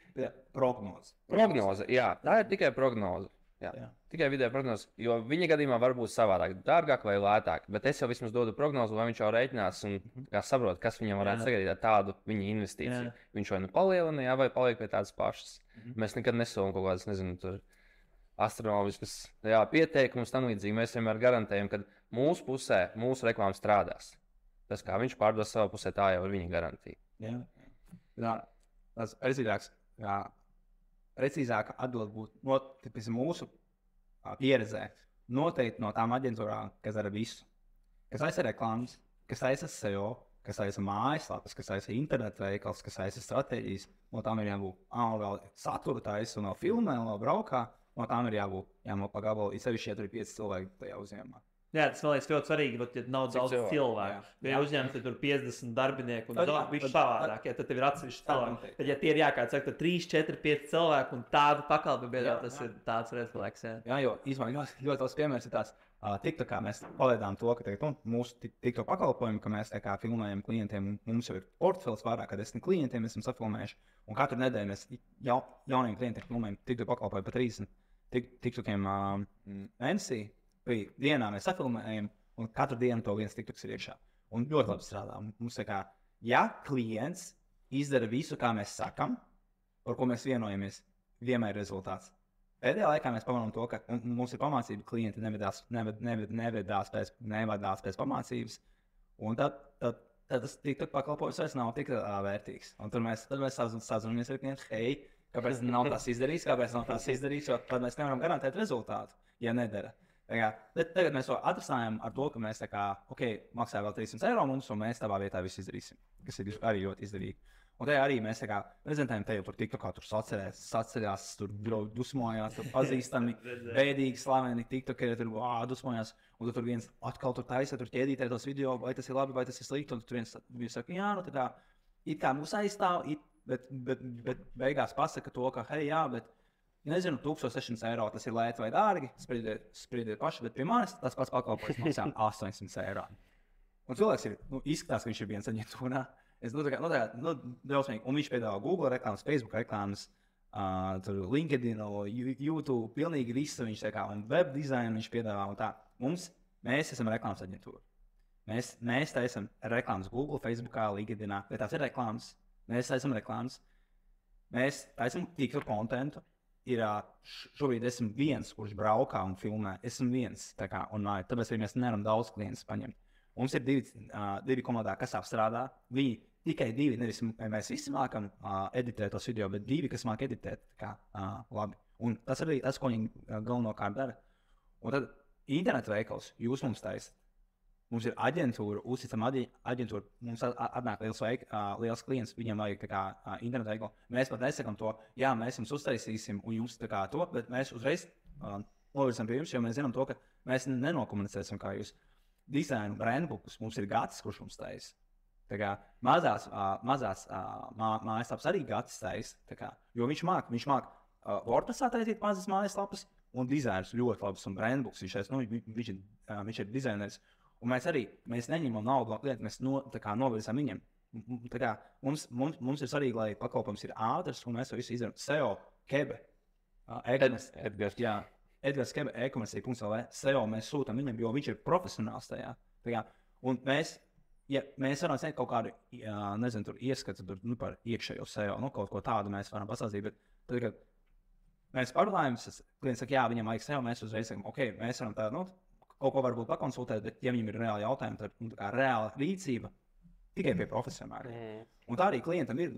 Prognoze. Prognoze, jā, tā ir tikai prognoze. Jā. Tikai video prognoze, jo viņa gadījumā var būt savādāk, dārgāk vai lētāk. Bet es jau vismaz dodu prognozi, lai viņš jau rēķinās un saprot, kas viņam varētu sagaidīt ar tādu viņa investīciju. Viņš vai nu palielina, vai paliek pie tādas pašas. Mēs nekad nesolam kaut kādas, nezinu, tur astronomiskas pieteikumus tam līdzīgi. Mēs vienmēr garantējam, ka mūsu pusē mūsu reklāma strādās. Tas, kā viņš pārdos savā pusē, tā jau ir viņa garantija. Jā, tas precīzāka atbild būtu mūsu pieredzē. Noteikti no tām aģentūrām, kas dara visu. Kas taisa reklāmas, kas taisa SEO, kas taisa mājaslapas, kas taisa internetu veikals, kas taisa stratēģijas. No tām ir jābūt vēl satura taisa, un vēl filmē, un vēl braukā. No tām ir jābūt pa gabalu, it sevišķi, ja tur ir 5 cilvēki tajā uzņēmumā. Jā, tas man liekas ļoti svarīgi, bet ja nav daudz cilvēku. Ja uzņēmums ir 50 darbinieku un viņš savādāk, tad tev ir atsevišķi cilvēki. Tad, ja tie ir kāds saka, 3, 4, 5 cilvēku un tādu pakalpojumu biedrā, tas ir tāds refleks. Jā, jo īstenībā ļoti daudz piemērs ir tāds, TikTokā mēs palaidām to, ka mūsu TikTok pakalpojumi, ka mēs filmējam klientiem, mums jau ir portfels vairāk kā 10 klientiem, esam safilmējuši. Un katru nedēļu mēs jauniem klientiem filmējam TikTok pakalpojumu pa 30 TikTokiem mēnesī. Dienā mēs safilmējam, un katru dienu to viens TikToks ir iekšā. Un ļoti labi strādā. Mums ja klients izdara visu, kā mēs sakam, par ko mēs vienojamies, vienmēr ir rezultāts. Pēdējā laikā mēs pamanām to, ka mums ir pamācība, klienti nevadās pēc pamācības, un tad tas TikTok pakalpojums vairs nav tik vērtīgs. Un tad mēs sazinamies ar klientiem, kāpēc nav tas izdarīts, jo tad mēs nevaram garantēt rezultātu, ja nedara. Bet tagad mēs to atrisinājām ar to, ka mēs maksājam vēl 300 eiro mums, un mēs tavā vietā visu izdarīsim. Kas ir arī ļoti izdevīgi. Un tajā arī mēs prezentējam tevi tur TikTokā, tur saceļās, tur dusmojās, tur pazīstami, bēdīgi, slaveni TikTokeri, tur dusmojās. Un tur viens atkal tur taisa, tur ķēdītē tos video, vai tas ir labi, vai tas ir slikti. Un tur viens saka, jā, nu tā it kā mūs aizstāv, bet beigās pasaka to, ka, hei, jā, bet nezinu, 1600 eiro tas ir lēti vai dārgi, spriediet paši, bet pie manis tas pats pakalpojums maksā 800 eiro. Un cilvēks izskatās, ka viņš ir viens aģentūrā. Drausmīgi. Un viņš piedāvā Google reklāmas, Facebook reklāmas, LinkedIn, YouTube, pilnīgi visu viņš un web dizainu viņš piedāvā un tā. Mēs esam reklāmas aģentūra. Mēs taisam reklāmas Google, Facebookā, LinkedInā, bet tās ir reklāmas. Mēs taisam reklāmas. Mēs taisam TikTok kontentu. Šobrīd esmu viens, kurš braukā un filmē. Esmu viens, tāpēc arī mēs nevaram daudz klientus paņemt. Mums ir divi komandā, kas apstrādā. Viņi tikai divi, nevis mēs visi mākam editēt tos video, bet divi, kas māk editēt. Labi. Un tas arī tas, ko viņi galvenokārt dara. Un tad internetu veikals jūs mums taisat. Mums ir aģentūra, uzticama aģentūra. Mums atnāk liels klients, viņiem vajag internetu veikalu. Mēs pat nesakām to, jā, mēs jums uztaisīsim un jums to, bet mēs uzreiz novirzam pie jums, jo mēs zinām to, ka mēs nenokomunicēsim kā jūs. Dizainu brandbookus mums ir Gatis, kurš mums taisa. Mazās mājaslapas arī Gatis taisa. Jo viņš māk WordPressā taisīt mazas mājaslapas un dizainus ļoti labus un brandbooks. Viņš ir dizainers. Un mēs neņemam naudu no klienta, mēs novirzām viņiem. Mums ir svarīgi, lai pakalpojums ir ātrs, un mēs to visu izdarām. SEO, Kebe, Edgars Kebe, e-komercija.lv, SEO mēs sūtam viņam, jo viņš ir profesionāls tajā. Un mēs varam sniegt kaut kādu, nezinu, tur ieskatu par iekšējo SEO, kaut ko tādu mēs varam pastāstīt, bet tad, kad mēs parunājam, klients saka, jā, viņam vajag SEO, mēs uzreiz sakam, ok, mēs varam tādu, kaut ko varbūt pakonsultēt, bet, ja viņam ir reāli jautājumi, tad reāla rīcība tikai pie profesionāļiem. Un tā arī klientam ir,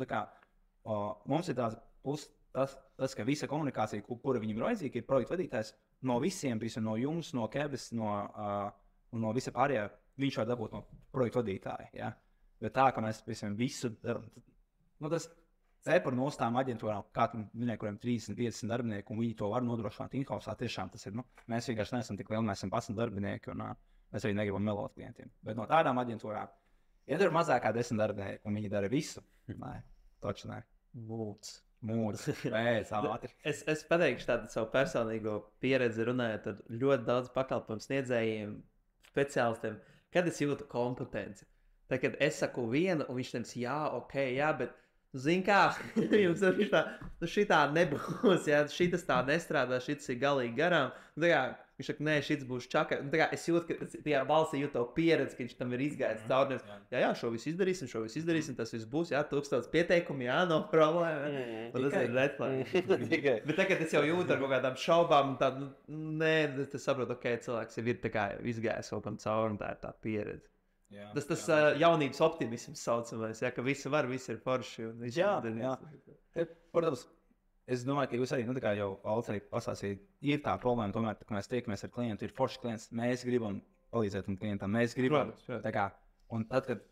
mums ir tas, ka visa komunikācija, kura viņam ir vajadzīga, ir projekta vadītājs no visiem, no jums, no Kebes, no visa pārējā, viņš var dabūt no projekta vadītāja. Ja? Bet tā, ka mēs visu daram, tas cepur no tām aģentūrām, kā minēja, kuriem 30-50 darbinieki, un viņi to var nodrošināt in-house, tiešām tas ir, mēs vienkārši neesam tik lieli, mēs esam 10 darbinieki, un mēs arī negribam melot klientiem. Bet no tādām aģentūrām, ja tur ir mazāk kā 10 darbinieki, un viņi dara visu, taču nē. Mūds. Es pateikšu tādu savu personīgo pieredzi runājot ar ļoti daudz pakalpojumu sniedzējiem, speciālistiem, kad es jūtu kompetenci. Tad, kad es saku vienu, un viņš teiks, jā, ok, jā, bet zini kā, jums šitā nebūs, ja šitas tā nestrādā, šitas ir galīgi garām. Viņš saka, nē, šits būs čaka. Es jūtu, ka tajā balsī jūtu to pieredzi, ka viņš tam ir izgājis cauri. Jā, šo visu izdarīsim, tas viss būs, jā, 1000 pieteikumu, jā, no problēma. Tas ir redflags. Bet tagad es jau jūtu ar kaut kādām šaubām, tad, nē, es saprotu, ok, cilvēks jau ir tā kā izgājis kaut kam cauri, un tā ir tā pieredze. Jā, tas jaunības optimisms saucamais, ja, ka visi var, visi ir forši. Jā. Protams, es domāju, ka jūs arī jau Alts arī pasāstījāt, ir tā problēma, tomēr, ka mēs tiekamies ar klientu, ir forši klients, mēs gribam palīdzēt klientam, mēs gribam. Un tad, kad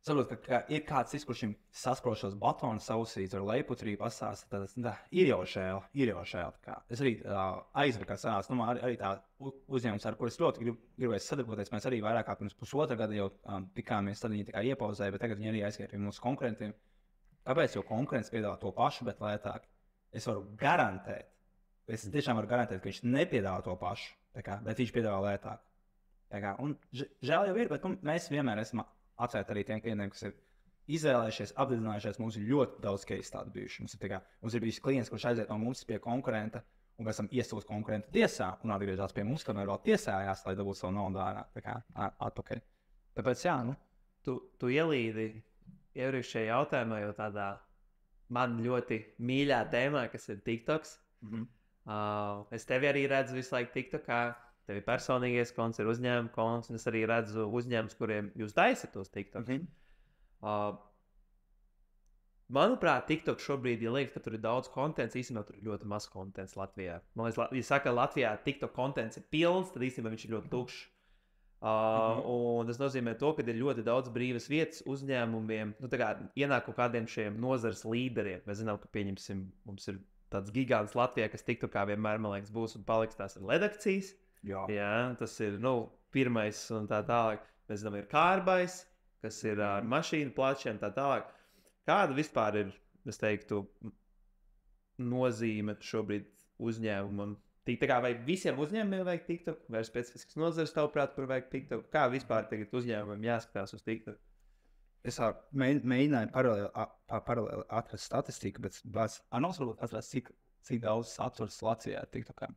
saprot, ka ir kāds, kurš viņam sasprošos batonu sausīt ar leiputrību pasāst, tad ir jau šēl. Es arī aizveru, kā sanāca, arī tā uzņēmums, ar kur es ļoti gribēju sadarboties, mēs arī vairāk kā pirms pusotra gada jau tikāmies, tad viņi tikai iepauzēja, bet tagad viņi arī aizskāra pie mūsu konkurentiem. Kāpēc jau konkurents piedāvā to pašu, bet lētāk? Es varu garantēt, ka viņš nepiedāvā to pašu, bet viņš piedāvā lētāk. Un žēl jau ir, bet mēs vienmēr esam atvērti arī tiem klientiem, kas ir izvēlējušies, apzinājušies. Mums ir ļoti daudz case tādu bijuši. Mums ir bijis klients, kurš aiziet no mums pie konkurenta, un pēc tam iesūdz konkurentu tiesā, un atgriežas pie mums, kamēr vēl tiesājās, lai dabūtu savu naudu atpakaļ. Tāpēc, jā, Tu ielīdi iepriekšējā jautājumā jau tādā man ļoti mīļā tēmā, kas ir TikToks. Es tevi arī redzu visu laiku TikTokā. Tev ir personīgais konts, ir uzņēmuma konts, un es arī redzu uzņēmumus, kuriem jūs taisat tos TikToks. Manuprāt, TikTok šobrīd, ja liekas, ka tur ir daudz kontents, īstenībā tur ir ļoti maz kontents Latvijā. Man liekas, ja saka, Latvijā TikTok kontents ir pilns, tad īstenībā viņš ir ļoti tukšs. Un tas nozīmē to, ka ir ļoti daudz brīvas vietas uzņēmumiem, ienāk kaut kādiem šiem nozares līderiem. Mēs zinām, ka pieņemsim, mums ir tāds gigants Latvijā, kas TikTokā vienmēr, man liekas, būs un paliks tās redakcijas. Jā, tas ir pirmais un tā tālāk. Mēs zinām, ir kārbais, kas ir ar mašīnu plačiem, tā tālāk. Kāda vispār ir, es teiktu, nozīme šobrīd uzņēmumam? Vai visiem uzņēmumiem vajag TikTok, vai specifisks nozares tavuprāt, kur vajag TikTok? Kā vispār tagad uzņēmumiem jāskatās uz TikTok? Es mēģināju paralēli atrast statistiku, bet Arnolds varbūt atrast, cik daudz saturs Latvijā TikTokā.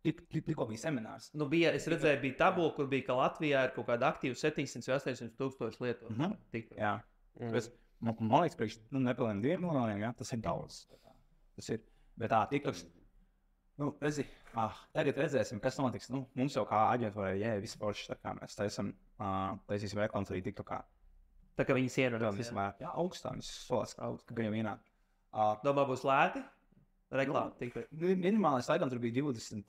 Tikko bija seminārs. Es redzēju, bija tabula, kur bija, ka Latvijā ir kaut kāda aktīva 700 vai 800 tūkstoši lietotāju. Jā. Man liekas, nepilniem 2 miljoniem, tas ir daudz. Tas ir. Bet TikToks, Nu, tagad redzēsim, kas notiks. Nu, mums jau kā aģentūrai, viss forši, tā kā mēs taisīsim reklāmas arī TikTokā. Tā kā viņas ieradās. Jā, augstā, viņas solās, ka viņam vienā. Domā, būs lēti? Reklāma tikpat. Minimālais laikam tur bija 20.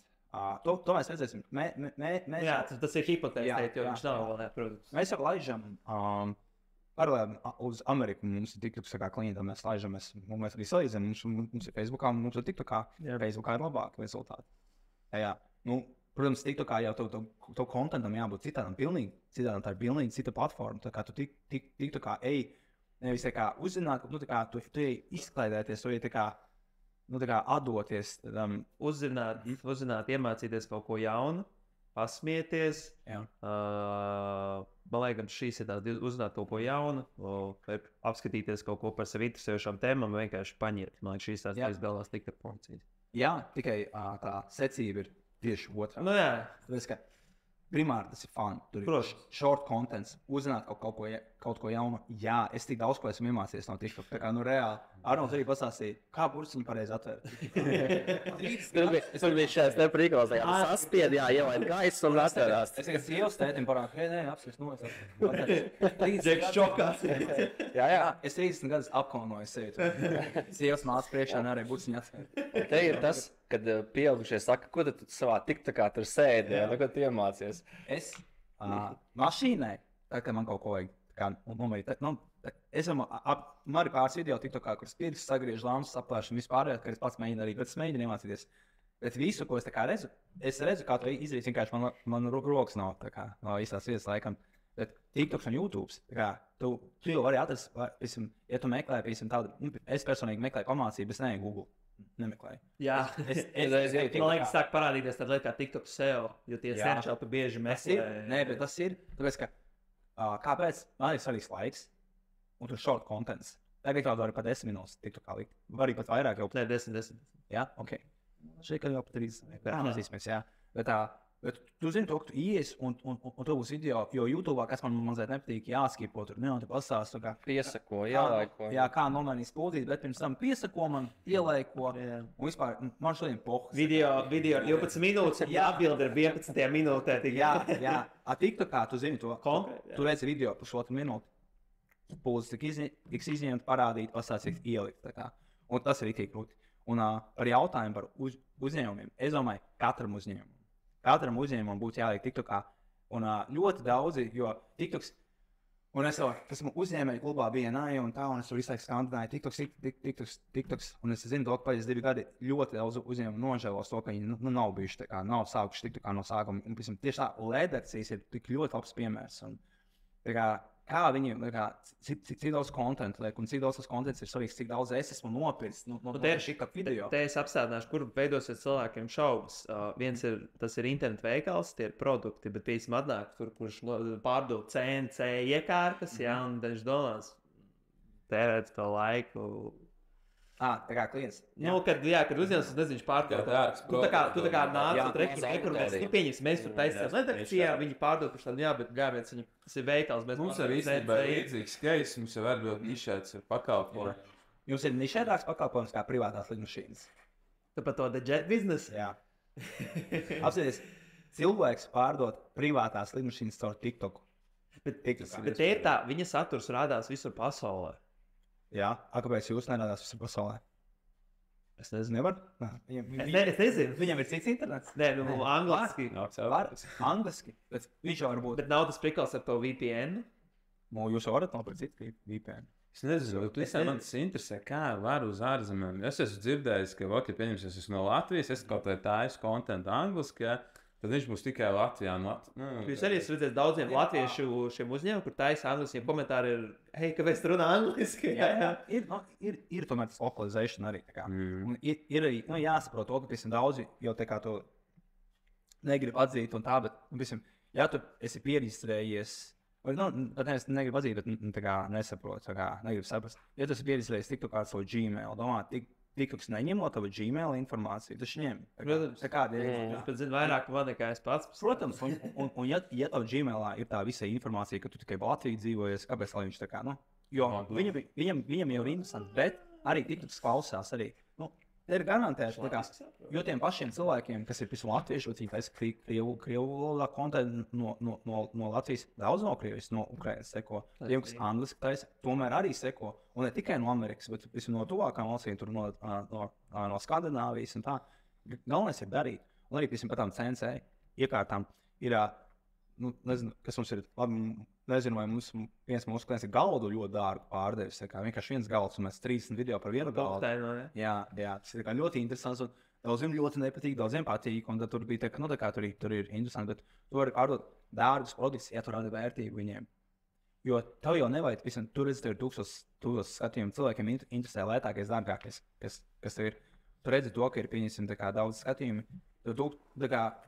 To mēs redzēsim. Jā, tas ir hipotēzēt, jo viņš nav vēl neatproduks. Mēs jau laižam paralēli uz Ameriku. Mums ir TikToks kā klientam, mēs laižam, mēs arī salīdzinām. Mums ir Facebookā, mums ir TikTokā. Facebookā ir labāki rezultāti. Jā. Nu, protams, TikTokā jau to kontentam jābūt citādam, pilnīgi citādam. Tā ir pilnīgi cita platforma. Tā kā tu TikTokā nevis tā kā uzzināt, nu tā kā tu izklaidēties, tu tā kā atdoties. Uzzināt, iemācīties kaut ko jaunu, pasmieties. Man liekas, šīs ir tādas uzzināt kaut ko jaunu, apskatīties kaut ko par sevi interesējošām tēmām, vienkārši paņirt. Man liekas, šīs tās galvenās TikTok funkcijas. Jā, tikai tā secība ir tieši otrā. Nu jā. Tāpēc, ka primāri tas ir fun. Tur ir short contents, uzzināt kaut ko jaunu. Jā, es tik daudz ko esmu iemācījies no TikTok. Tā kā, nu reāli, Arnolds arī pastāstīja, kā burciņu pareizi atvērt. Es biju šajās neprīkos, jā, saspied, jā, ielaid gaisu un atvērās. Es tikai sievas tētim parādu, apsvērst Džeks čokās. Jā, es 30 gadus apkaunoju sevi. Sievas mācas priekšā arī burciņu atvērt. Te ir tas, kad pieaugušie saka, ko tu savā TikTokā tur sēdi, ko tu iemācies. Es mašīnai, tā kā man kaut ko vajag, man ir pāris video TikTokā, kur spirks sagriež lampas, saplēš un vispār, ka es pats mēģinu arī, bet es mēģinu iemācīties. Bet visu, ko es tā kā redzu, kā tu izdarīsi, vienkārši man rokas nav tā kā no īstās vietas laikam. Bet TikToks un YouTube, tā kā tu jau vari atrast, ja tu meklē, tādu, es personīgi meklēju pamācību, bet es neeju Google. Nemeklēju. Jā, man liekas, sāk parādīties tāda lieta kā TikTok SEO, jo tie senčāli bieži meklē. Nē, bet tas ir, tāpēc, ka kāpēc man ir svarīgs laiks un tur short contents. Tagad jau var pat 10 minūtes TikTokā likt. Var arī pat vairāk jau. Nē, 10. Jā, ok. Šeit jau pat 30. Nezīsimies, jā. Bet tu zini to, ka tu ies un tu būs video, jo YouTube, kas man mazliet nepatīk, jāskipo tur, tu pastāst. Piesako, ielaiko. Jā, kā nomainīt spūdīt, bet pirms tam piesako man, ielaiko. Un vispār, man šodien pohas. Video 12 minūtes, un atbildi ir 11 minūtē. Jā. TikTokā tu zini to. Tu redzi video pusotru minūti. Pūles tiks izņemt, parādīt, pastāstīt, ielikt. Un tas ir tik grūti. Un par jautājumu par uzņēmumiem. Es domāju, katram uzņēmumam būtu jāliek TikTokā. Un ļoti daudzi, jo TikToks, un es jau esmu uzņēmēju klubā BNI un tā, un es tur visu laiku skandināju TikToks, un es zinu to, ka pēc 2 gadi ļoti daudz uzņēmumu nožēlos to, ka viņi nav bijuši tā kā, nav sākuši TikTokā no sākuma. Un, piemēram, tieši tā Ledercīs ir tik ļoti labs piemērs. Un, kā viņi, cik daudz kontentu liek, un cik daudz tas kontents ir svarīgs, cik daudz es esmu nopircis no šī video. Te es apstādināšu, kur veidosies cilvēkiem šaubas. Viens ir, tas ir internetu veikals, tie ir produkti, bet piecim atnāk tur, kurš pārdod CNC iekārtas, un viņš domās tērēt to laiku. Tā kā klients. Kad uzņēmums, nezinu, pārkārt. Tu tā kā nāc, tur pieņems, mēs tur taisām redakcijā, viņi pārdod par tādu, bet gāviens viņam, tas ir veikals. Mums arī īstenībā ir līdzīgs skejs, mums jau var būt nišēts ar pakalpojumu. Jums ir nišētāks pakalpojums kā privātās lidmašīnas. Tu par to the jet business? Jā. Apsieties, cilvēks pārdod privātās lidmašīnas caur TikToku. Bet te ir tā, viņa saturs rādās visur pasaulē. Jā, kāpēc jūs nerādās visur pasaulē? Es nezinu. Nevar? Es nezinu. Viņam ir cits internets? Nē, angliski. Angliski, bet viņš jau var būt. Bet nav tas prikals ar to VPN? Jūs varat nopirkt citu VPN. Es nezinu, man tas interesē, kā var uz ārzemēm. Es esmu dzirdējis, ka, pieņems, es esmu no Latvijas, es kaut kā taisu kontentu angliski, tad viņš būs tikai Latvijā. Jūs arī esat redzējis daudziem latviešu šiem uzņēmumiem, kur taisa angliski, komentāri ir, hei, kāpēc tu runā angliski? Jā. Ir tomēr tas lokalizēšana arī. Ir arī jāsaprot to, ka daudzi jau tā kā to negrib atzīt un tā, bet, ja tu esi pierģistrējies, vai negribu atzīt, bet tā kā nesaprot, negribu saprast. Ja tu esi pierģistrējies TikTokā ar savu Gmail, domā, TikToks neņemot tavu Gmail informāciju, tas ņem. Protams, es pat zinu vairāk nekā es pats. Protams, un ja tavu Gmailā ir tā visa informācija, ka tu tikai Latvijā dzīvojies, kāpēc viņš tā kā, jo viņam jau ir interesanti, bet arī TikToks klausās arī. te ir garantēts, jo tiem pašiem cilvēkiem, kas ir pisu latviešu, viņi taisa krievu valodā kontentu no Latvijas, daudz no Krievijas, no Ukrainas seko. Tiem, kas angliski taisa, tomēr arī seko. Un ne tikai no Amerikas, bet pisu no tuvākām valstīm, tur no Skandināvijas un tā. Galvenais ir darīt. Un arī, piemēram, par tām CNC iekārtām ir, nezinu, kas mums ir, nezinu, vai viens mūsu klients ir galdu ļoti dārgu pārdevis. Vienkārši viens galds, un mēs 30 video par vienu galdu. Jā, tas ir ļoti interesants. Daudziem ļoti nepatīk, daudziem patīk. Un tur bija tur ir interesanti, bet tu vari pārdot dārgus produktus, ja tu rādi vērtību viņiem. Jo tev jau nevajag, tur redzi, tev ir 1000 skatījumu, cilvēkiem interesē lētākais, dārgākais, kas tev ir. Tu redzi to, ka ir pieņemsim daudz skatījumu.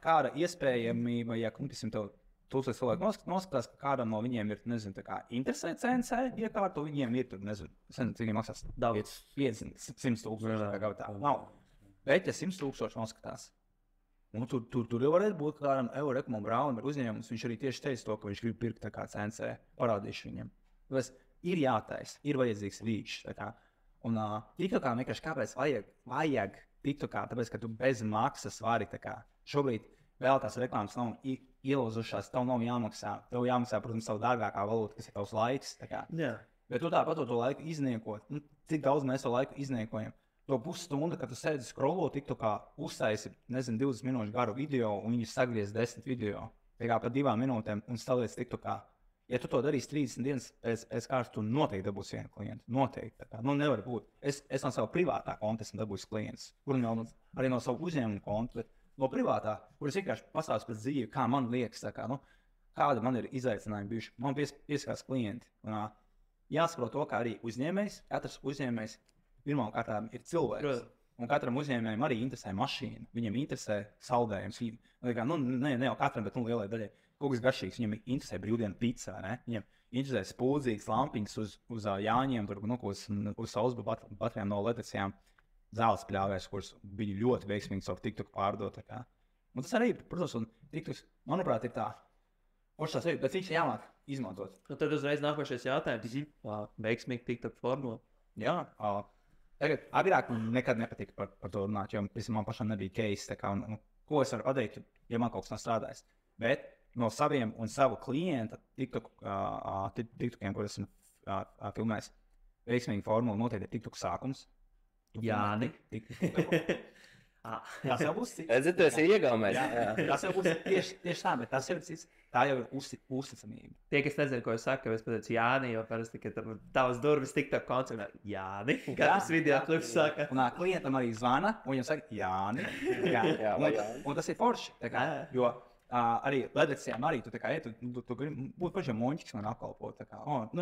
Kāda iespējamība, ja tev 1000 cilvēku noskatās, ka kādam no viņiem ir, nezinu, interesē CNC iekārtu, viņiem ir, nezinu, cik viņiem maksās 50, 100 000, nav. Bet, ja 100 000 noskatās, un tur jau varētu būt kādam Eurekumam Braunam ir uzņēmums, viņš arī tieši teica to, ka viņš grib pirkt CNC, parādīšu viņiem. Tāpēc ir jātais, ir vajadzīgs rīčs. Un TikTokā vienkārši kāpēc vajag TikTokā, tāpēc, ka tu bez maksas vari, šobrīd vēl tās reklāmas nav ielūzušās, tev nav jāmaksā. Tev jāmaksā, protams, savu dārgākā valūta, kas ir tavs laiks. Bet tu tāpat to laiku izniekot. Cik daudz mēs to laiku izniekojam? To pusstundu, kad tu sēdi scrollo TikTokā, uztaisi, 20 minūšu garu video, un viņi sagriez 10 video. Pa 2 minūtēm un stāvies TikTokā. Ja tu to darīsi 30 dienas pēc kārtas, tu noteikti dabūsi vienu klientu. Noteikti. Nevar būt. Es no savu privātā konta esmu dabūjis klientus. Kur arī no savu uzņēmumu kontu, bet no privātā, kur es vienkārši pastāstu par dzīvi, kā man liekas, kāda man ir izaicinājumi bijuši. Man pieskās klienti. Jāsaprot to, kā arī uzņēmējs, katrs uzņēmējs pirmām kārtām ir cilvēks. Un katram uzņēmējam arī interesē mašīna. Viņam interesē saldējums. Ne jau katram, bet lielai daļai. Kaut kas garšīgs. Viņam interesē brīvdienu pizza, ne? Viņam interesē spūdzīgas lampiņas uz Jāņiem, uz saules baterijām no ledacījām. Zāles pļāvēs, kuras bija ļoti veiksmīgi savu TikTok pārdot. Un tas arī, protams, un TikToks, manuprāt, ir tā. Bet viņš jāmāk izmantot. Un tad uzreiz nākošais jautājums. Veiksmīgi TikTok formula. Jā. Tagad agrāk man nekad nepatika par to runāt, jo man pašam nebija case. Ko es varu padarīt, ja man kaut kas nav strādājis. Bet no saviem un savu klienta TikTokiem, kur esmu filmējis, veiksmīgi formula noteikti ir TikTok sākums. Jāni. Tas jau būs cits. Es zinu, tas ir iegaumēs. Tas jau būs tieši tā, bet tas ir cits. Tā jau ir uzticamība. Tie, kas nezinu, ko es saku, es pateicu Jāni, jo parasti, ka tavas durvis TikTok koncertā Jāni. Katrs video klips saka. Un klientam arī zvana, un viņam saka Jāni. Un tas ir forši. Jo arī ledacījām arī tu gribi būt pašam Moņķis man apkalpot.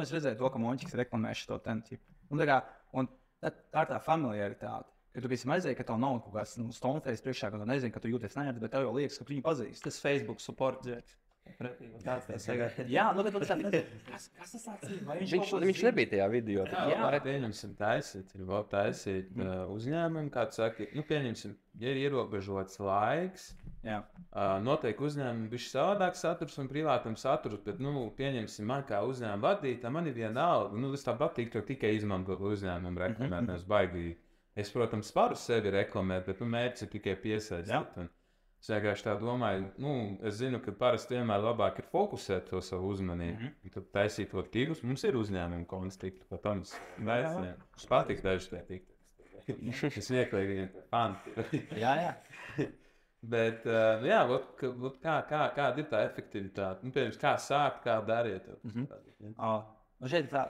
Es redzēju to, ka Moņķis reklamē šo tentību. Un tā ir tā familiaritāte. Kad tu aizēji, ka tev nav kaut kāds stoneface priekšā, ka tu nezini, ka tu jūties neērti, bet tev jau liekas, ka tu viņu pazīsti. Tas Facebook support dzēks. Kāds tas tagad? Jā, bet tu nezini, kas tas tāds ir? Viņš nebija tajā video. Jā, pieņemsim taisīt uzņēmumu, kā tu saki, pieņemsim, ja ir ierobežots laiks, noteikti uzņēmumi bišķi savādāk saturs un privātam saturs, bet, pieņemsim man kā uzņēmumu vadītā, man ir vienalga, es tāpat tikai izmantot uzņēmumu reklamēt, nevis baigi. Es, protams, varu sevi reklamēt, bet mērķis ir tikai piesaistīt. Es vienkārši tā domāju, es zinu, ka parasti vienmēr labāk ir fokusēt to savu uzmanību. Tad taisīt to tīklus. Mums ir uzņēmumi kontakti, protams. Mums patīk dažs tie tīkli. Es vieglīgi panti. Jā. Bet, kāda ir tā efektivitāte? Pirms kā sākt, kā dariet? Šeit ir tā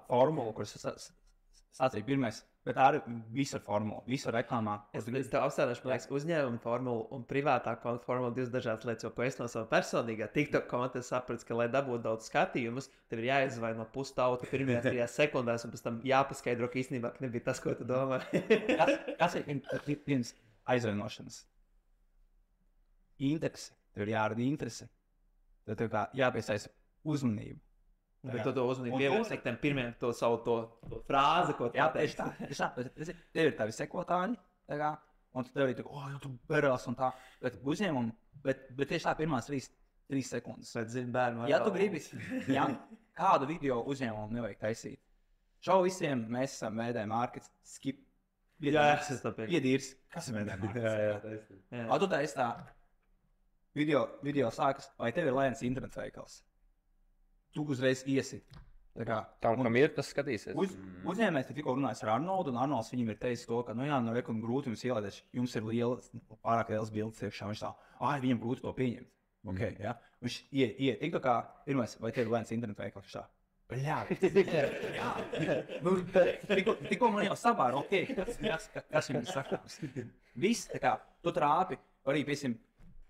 formula, kuras sācīja pirmais. Bet tā ir visa formula, visa reklāmā. Es tev apstādošu, man liekas, uzņēmuma formula un privātā konta formula divas dažādas lietas, jo, ko es no sava personīgā TikTok konta sapratu, ka, lai dabūtu daudz skatījumus, tev ir jāizvai no pustauta pirmajās 3 sekundēs, un pēc tam jāpaskaidro, ka īstenībā nebija tas, ko tu domā. Kas ir viens aizvainošanas? Interesi. Tev ir jārada interesi. Tad tev jāpiesaista uzmanību. Bet tu to uzmanību pievērsi tam pirmajam to savu to frāzi, ko jā, tieši tā. Tev ir tavi sekotāji, un tu tev arī tu berās un tā. Bet uzņēmumu, bet tieši tā pirmās 3 sekundes. Ja tu gribi, kādu video uzņēmumu nevajag taisīt. Šo visiem mēs esam veidē markets skip. Piedīrs. Kas ir mēdēmā? Jā. Tu taisi tā video sākas, vai tev ir lēns internet veikals? Tu uzreiz iesi. Tam, kam ir, tas skatīsies. Uzņēmējs tikko runājis ar Arnoldu, un Arnolds viņam ir teicis to, ka, grūti jums ielādēt, jums ir pārāk liels bildes iekšā. Viņš tā, viņam grūti to pieņemt. Okay, ja? Viņš iet tikko kā, pirmais, vai tev ir lēns internet veikals? Tikko man jau sabāra, kas viņam sakāms. Viss, tu trāpi, arī, piesim,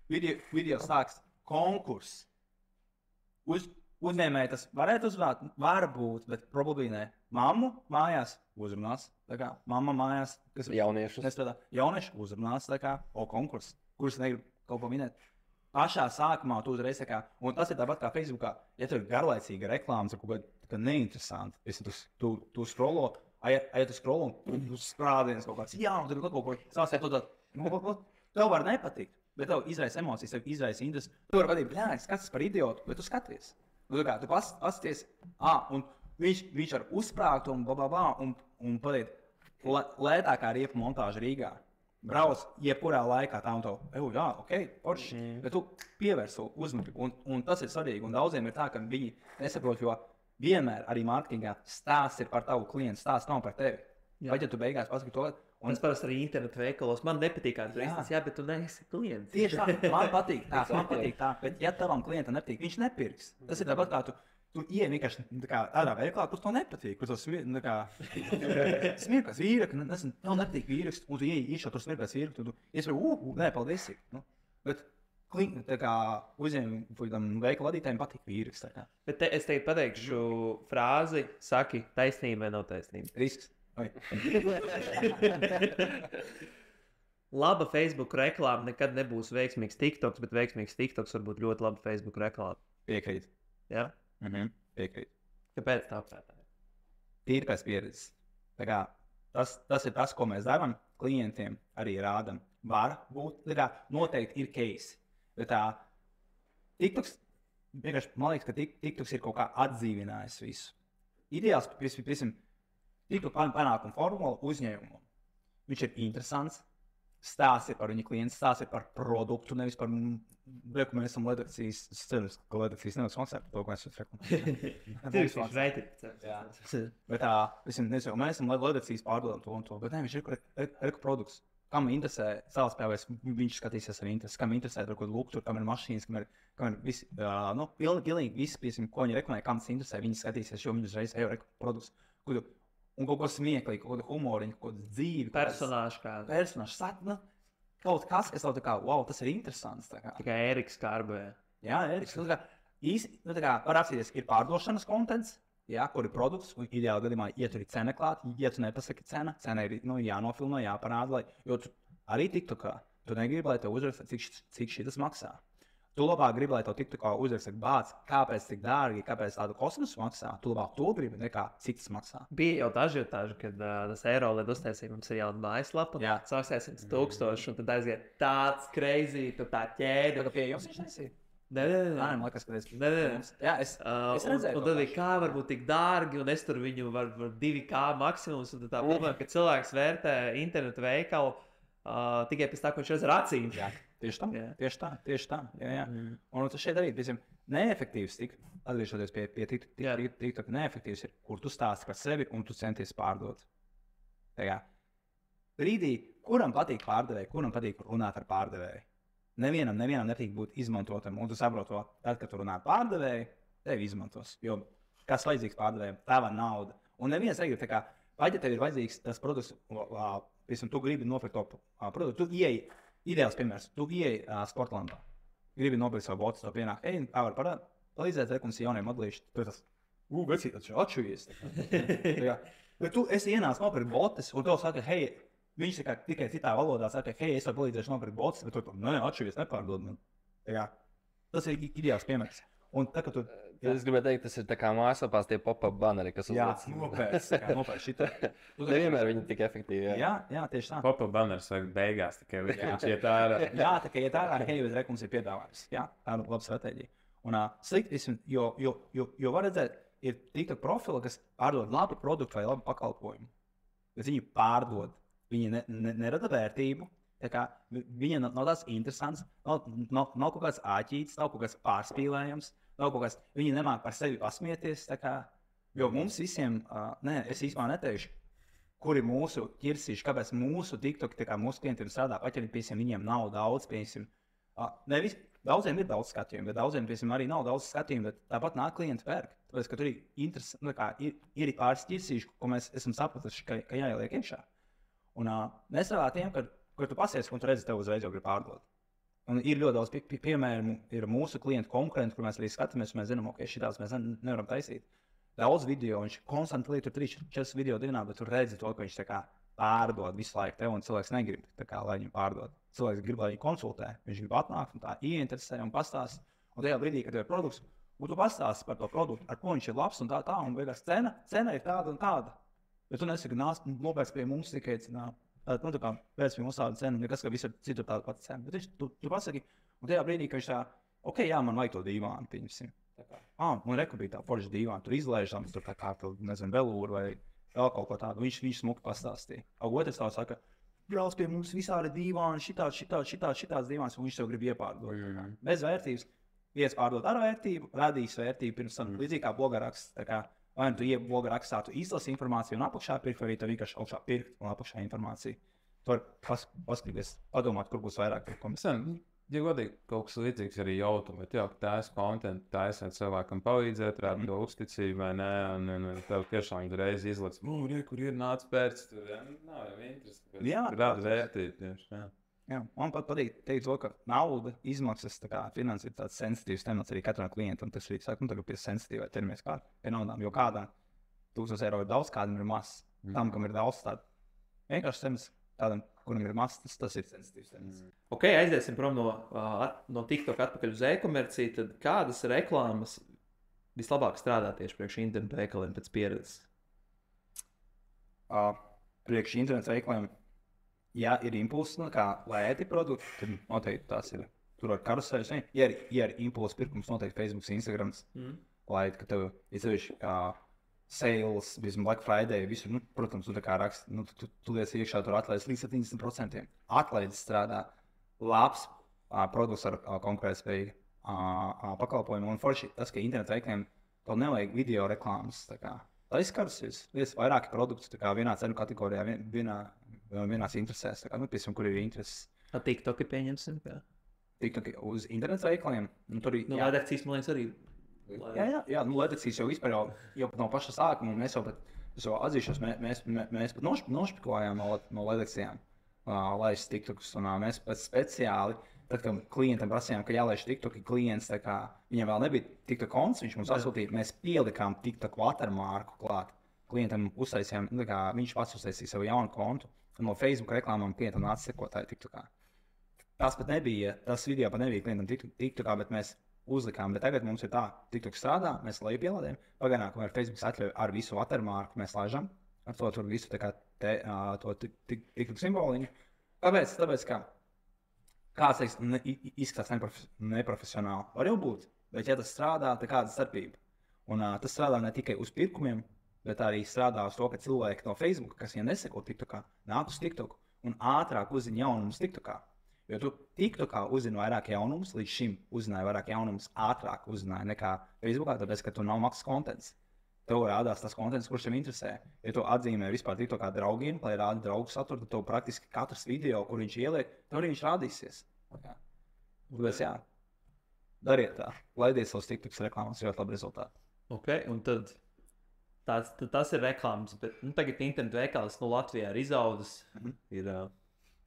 video sāks konkurss. Uzņēmēji tas varētu uzrunāt, varbūt, bet probably ne. Mammu mājās uzrunās, mamma mājās, kas jauniešus. Jaunieši uzrunās, konkurss, kurus negrib kaut ko minēt. Pašā sākumā tu uzreiz un tas ir tāpat kā Facebookā, ja tu ir garlaicīga reklāmas, ir kaut kā neinteresanti. Tu scrollo, tu scrollo un tu sprādiens kaut kāds, un tur kaut ko sāsē to tādu, tev var nepatikt, bet tev izraisa emocijas, tev izraisa interesi. Tu vari vadīt, skaties par idiotu, bet tu skaties. Tu pasties, un viņš var uzsprāgt un pateikt, lētākā riepu montāža Rīgā. Brauc jebkurā laikā tā un to, forši, bet tu pievērsi uzmanību, un tas ir svarīgi, un daudziem ir tā, ka viņi nesaprot, jo vienmēr arī mārketingā stāsts ir par tavu klientu, stāsts nav par tevi. Vai ja tu beigās pasaki to, un es parasti arī internetu veikalos, man nepatīk kāds reizes, bet tu neesi klients. Tieši tā, man patīk tā, bet ja tavam klientam nepatīk, viņš nepirks. Tas ir tāpat kā tu ieej vienkārši tādā veiklā, kur to nepatīk, kur to smirkas vīraka, tev nepatīk vīraks, un tu ieej iekšā tur smirkas vīraka, tu iesver, nē, paldies. Bet uzņēmumu veikala vadītājiem patīk vīraks. Bet es teiktu pateikšu frāzi, saki taisnība vai nav taisnība. Risks. Laba Facebook reklāma nekad nebūs veiksmīgs TikToks, bet veiksmīgs TikToks var būt ļoti laba Facebook reklāma. Piekrīt. Ja? Piekrīt. Kāpēc tā prātā? Tīri pēc pieredzes. Tas ir tas, ko mēs darām, klientiem arī rādam. Var būt, noteikti ir case. Bet TikToks, man liekas, ka TikToks ir kaut kā atdzīvinājis visu. Ideāls, piemēram, TikTok panākuma formula uzņēmumam. Viņš ir interesants, stāsts ir par viņa klientu, stāsts ir par produktu, nevis par reku, mēs esam redakcijas, es ceru, ka redakcijas nevis konceptu, to, ko mēs esam Bet mēs esam redakcijas pārdodam to un to, bet ne, viņš ir reku produkts. Kam interesē savas spēlēs, viņš skatīsies ar interesi, kam interesē tur, kur lūk, tur, kam ir mašīnas, kam ir visi, pilnīgi visi, piemēram, ko viņi reklamē, kam tas interesē, viņi skatīsies, jo viņi uzreiz reku produkts. Un kaut ko smieklīgi, kaut kādu humoriņu, kaut kādu dzīvi. Personāžu kādu. Personāžu. Kaut kas tev tas ir interesants. Tikai Eriks Kārbē. Jā, Eriks. Var apsīties, ir pārdošanas kontents, kur ir produkts, un ideāli gadījumā, ja tur ir cena klāt, ja tu nepasaki cena ir jānofilmē, jāparāda, jo tu arī TikTokā, tu negribi, lai tev uzraksta, cik šitas maksā. Tu labāk gribi, lai tev TikTokā uzraksta bāc, kāpēc tik dārgi, kāpēc tādu kosmosu maksā. Tu labāk to gribi, nekā cik tas maksā. Bija jau ažiotāža, kad tas Eiroled uztaisīja, mums ir jauna mājaslapa. Sāksies 100,000, un tad aiziet tāds crazy, tur tā ķēde. Tā kā pie jums viņš nesīja? Nē, man liekas, ka jā, es redzēju. Un tad bija kā varbūt tik dārgi, un es tur viņu var 2K maksimums, un tad tā problēma, ka cilvēks vērtē internetu veikalu tikai pēc tā, ko viņš redz ar acīm. Tieši tā. Jā. Un tas šeit arī, piemēram, neefektīvs, atgriežoties pie TikTok, neefektīvs ir, kur tu stāsti par sevi un tu centies pārdot. Brīdī, kuram patīk pārdevēji, kuram patīk runāt ar pārdevēju? Nevienam nepatīk būt izmantotam, un tu saproti to, tad, kad tu runā ar pārdevēju, tevi izmantos. Jo kas vajadzīgs pārdevējiem? Tava nauda. Un neviens negrib, vai ja tev ir vajadzīgs tas produkts, piemēram, tu gribi nopirkt to produktu, tu ieeji. Ideāls piemērs, tu ieeji Sportlandā, gribi nopirkt savu botu, to pienāk, kā var palīdzēt rekundas jauniem modlīšiem. Tu tas, vecīt, atšuvies. Bet tu esi ienāc nopirkt botas, un tev saka, hei, viņš tikai citā valodā saka, hei, es varu palīdzēšu nopirkt botas, bet tu, atšuvies, nepārdod man. Tas ir ideāls piemērs. Un tā, tu... Es gribēju teikt, tas ir tā kā mājaslapās tie pop-up banneri, kas uzliec. Nopērts šitā. Nevienmēr viņi tik efektīvi. Jā, tieši tā. Pop-up banneris vajag beigās tikai viņš iet ārā. Jā, tā kā iet ārā, hei, bez rekums ir piedāvājums. Jā, tā ir laba stratēģija. Un slikti, jo var redzēt, ir TikTok profili, kas pārdod labu produktu vai labu pakalpojumu. Bet viņi pārdod. Viņi nerada vērtību. Viņa nav tāds interesants, nav kaut kāds āķītis, nav kaut kāds pārspīlējums, nav kaut kāds, viņi nemāk par sevi pasmieties. Jo mums visiem, es īstenībā neteikšu, kuri mūsu ķirsīši, kāpēc mūsu TikTok, mūsu klientiem strādā, paķeri, piemēram, viņiem nav daudz, piemēram, nevis, daudziem ir daudz skatījumu, bet daudziem, piemēram, arī nav daudz skatījumu, bet tāpat nāk klienti pērk. Tāpēc, ka tur ir pāris ķirsīši, ko mēs esam sapratuši, ka jāieliek iekšā. Un nestrādā tiem, kur tu pasies, un tu redzi, tev uzreiz jau grib pārdot. Un ir ļoti daudz piemēru, ir mūsu klientu konkurenti, kur mēs arī skatāmies, un mēs zinām, ka šitās mēs nevaram taisīt. Daudz video, viņš konstanti lieto 3-4 video dienā, bet tu redzi to, ka viņš pārdod visu laiku tev, un cilvēks negrib, lai viņu pārdod. Cilvēks grib, lai viņu konsultē, viņš grib atnākt un tā ieinteresē un pastāst. Un tajā brīdī, kad tev ir produkts, un tu pastāsti par to produktu, ar ko viņš ir labs un tā, un beigās cena ir tāda un tāda. Bet tu nesaki, nopērc pie mums tikai pēc pie mums tāda cena, nekas, ka visur citur tāda pati cena. Bet tu pasaki, un tajā brīdī, ka viņš tā, ok, jā, man vajag to dīvānu, pieņemsim. Man rekubīja tā forša dīvāna, tur izlaižams, tur tā kā, nezinu, velūru vai vēl kaut ko tādu. Viņš smuki pastāstīja. Otrs tā saka, brauc pie mums visādi dīvāni, šitāds dīvāns, un viņš tev grib iepārdot. Bez vērtības, viens pārdot ar vērtību, radīs vērtību pirms tam līdzīgi kā blogaraksts. Vai nu tu blogarakstā, tu izlasi informāciju un apakšā pirkt, vai arī tu vienkārši augšā pirkt un apakšā informāciju. Tu vari paskatīties, padomāt, kur būs vairāk pirkumu. Ja godīgi, kaut kas līdzīgs arī YouTube, bet jau tās kontentu taisēt cilvēkam palīdzēt, rāda to uzticību vai nē, un tev tiešām reiz izlaic, kur ir nāc pēc, tur nav jau interesi, bet rāda vērtību tieši. Jā, man pat patīk teikt to, ka nauda, izmaksas, finanses ir tāds sensitīvs temats arī katram klientam. Tas arī saka, tagad pie sensitīvai ķeramies pie naudām, jo kādā 1000 eiro ir daudz, kādam ir maz. Tam, kam ir daudz tādu vienkārši temats, tādam, kuram ir maz, tas ir sensitīvs temats. Ok, aiziesim prom no TikTok atpakaļ uz e-komerciju, tad kādas reklāmas vislabāk strādā tieši priekš internetu veikaliem pēc pieredzes? Priekš internetu veikaliem, ja ir impulss, lēti produkti, tad noteikti tās ir. Tur var karuseļus. Ja ir impulss pirkums, noteikti Facebook, Instagram. Lai, ka tev ir sevišķi sales, vismaz Black Friday, visur, protams, tu raksti, tu liec iekšā, tur atlaides līdz 70%. Atlaides strādā labs produkts ar konkurētspējīgu pakalpojumu. Un forši tas, ka internetu veikaliem tev nevajag video reklāmas. Tā izskaras, liec vairāki produkti, vienā cenu kategorijā, vienās interesēs, piemēram, kur ir intereses. TikTok ir pieņemsim, kā? TikTok uz internetu veikaliem. Tur ir, redakcijas, man liekas, arī. Jā, redakcijas jau vispār jau no paša sākuma, un mēs jau atzīšos, mēs pat nošpikojām no redakcijām, laist TikTokus, un mēs pat speciāli, tad, kad klientam prasījām, ka jālaiž TikTok, klients, viņam vēl nebija TikTok konts, viņš mums atsūtīja, mēs pielikām TikTok watermarku klāt. Klientam uztaisījām, viņš pats uztaisīja savu jaunu kontu, un no Facebook reklāmām klientam nāca sekotāji TikTokā. Tas video pat nebija klientam TikTokā, bet mēs uzlikām, bet tagad mums ir tā, TikTok strādā, mēs lejupielādējam, pagaidām, kamēr Facebook atļauj ar visu watermarku, mēs laižam, ar to tur visu to TikTok simboliņu. Kāpēc? Tāpēc, ka kāds teiks, izskatās neprofesionāli. Var jau būt, bet ja tas strādā, tad kāda starpība. Un tas strādā ne tikai uz pirkumiem, bet arī strādā uz to, ka cilvēki no Facebook, kas viņiem neseko TikTokā, nāk uz TikTok un ātrāk uzzina jaunumus TikTokā. Jo tu TikTokā uzzini vairāk jaunumus, līdz šim uzzināji vairāk jaunumus, ātrāk uzzināji nekā Facebookā, tāpēc, ka tu nav maksas kontents. Tev rādās tas kontents, kurš tev interesē. Ja tu atzīmē vispār TikTokā draugiem, lai rādi draugu saturu, tad tev praktiski katrs video, kur viņš ieliek, tev arī viņš rādīsies. Tāpēc jā, dariet tā. Laidiet savus TikToks reklāmas, ļoti labi rezultāti. Ok, un tad tas ir reklāmas, bet tagad internetu veikals Latvijā ir izaudzis, ir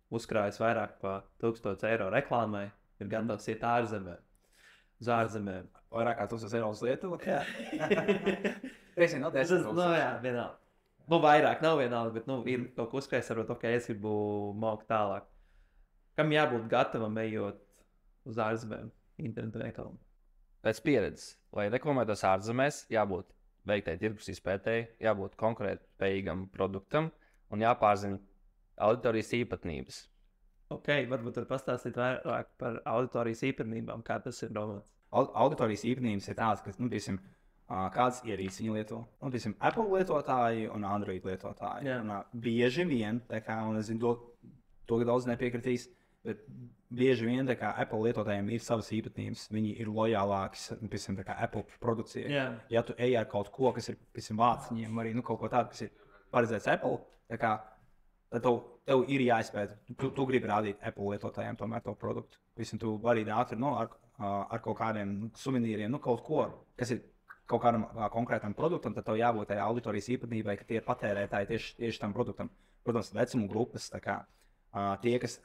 uzkrājis vairāk par 1000 eiro reklāmai, ir gatavs iet ārzemē. Uz ārzemēm. Vairāk kā 1000 eiro uz Lietuvu? Jā. Jā, vienalga. Vairāk nav vienalga, bet ir kaut ko uzkrājis, varbūt, ok, es gribu maukt tālāk. Kam jābūt gatavam ejot uz ārzemēm internetu veikalam? Pēc pieredzes, lai reklamētos ārzemēs, jābūt veiktai tirgus izpētēji, jābūt konkurētspējīgam produktam un jāpārzina auditorijas īpatnības. Ok, varbūt var pastāstīt vairāk par auditorijas īpatnībām, kā tas ir domāts. Auditorijas īpatnības ir tādas, ka, piemēram, kādas ierīces viņi lieto. Un, piemēram, Apple lietotāji un Android lietotāji. Un, bieži vien, un es zinu, to daudz nepiekritīs, bet bieži vien Apple lietotājiem ir savas īpatnības. Viņi ir lojālāki, piemēram, Apple produkcijai. Ja tu ej ar kaut ko, kas ir, piemēram, vāciņiem, arī kaut ko tādu, kas ir paredzēts Apple, tad tev ir jāizpēta. Tu gribi rādīt Apple lietotājiem tomēr to produktu. Piemēram, tu vari ātri ar kaut kādiem suvenīriem, kaut ko, kas ir kaut kādam konkrētam produktam, tad tev jābūt tajā auditorijas īpatnībai, ka tie ir patērētāji tieši tam produktam. Protams, vecuma grupas, tie, kas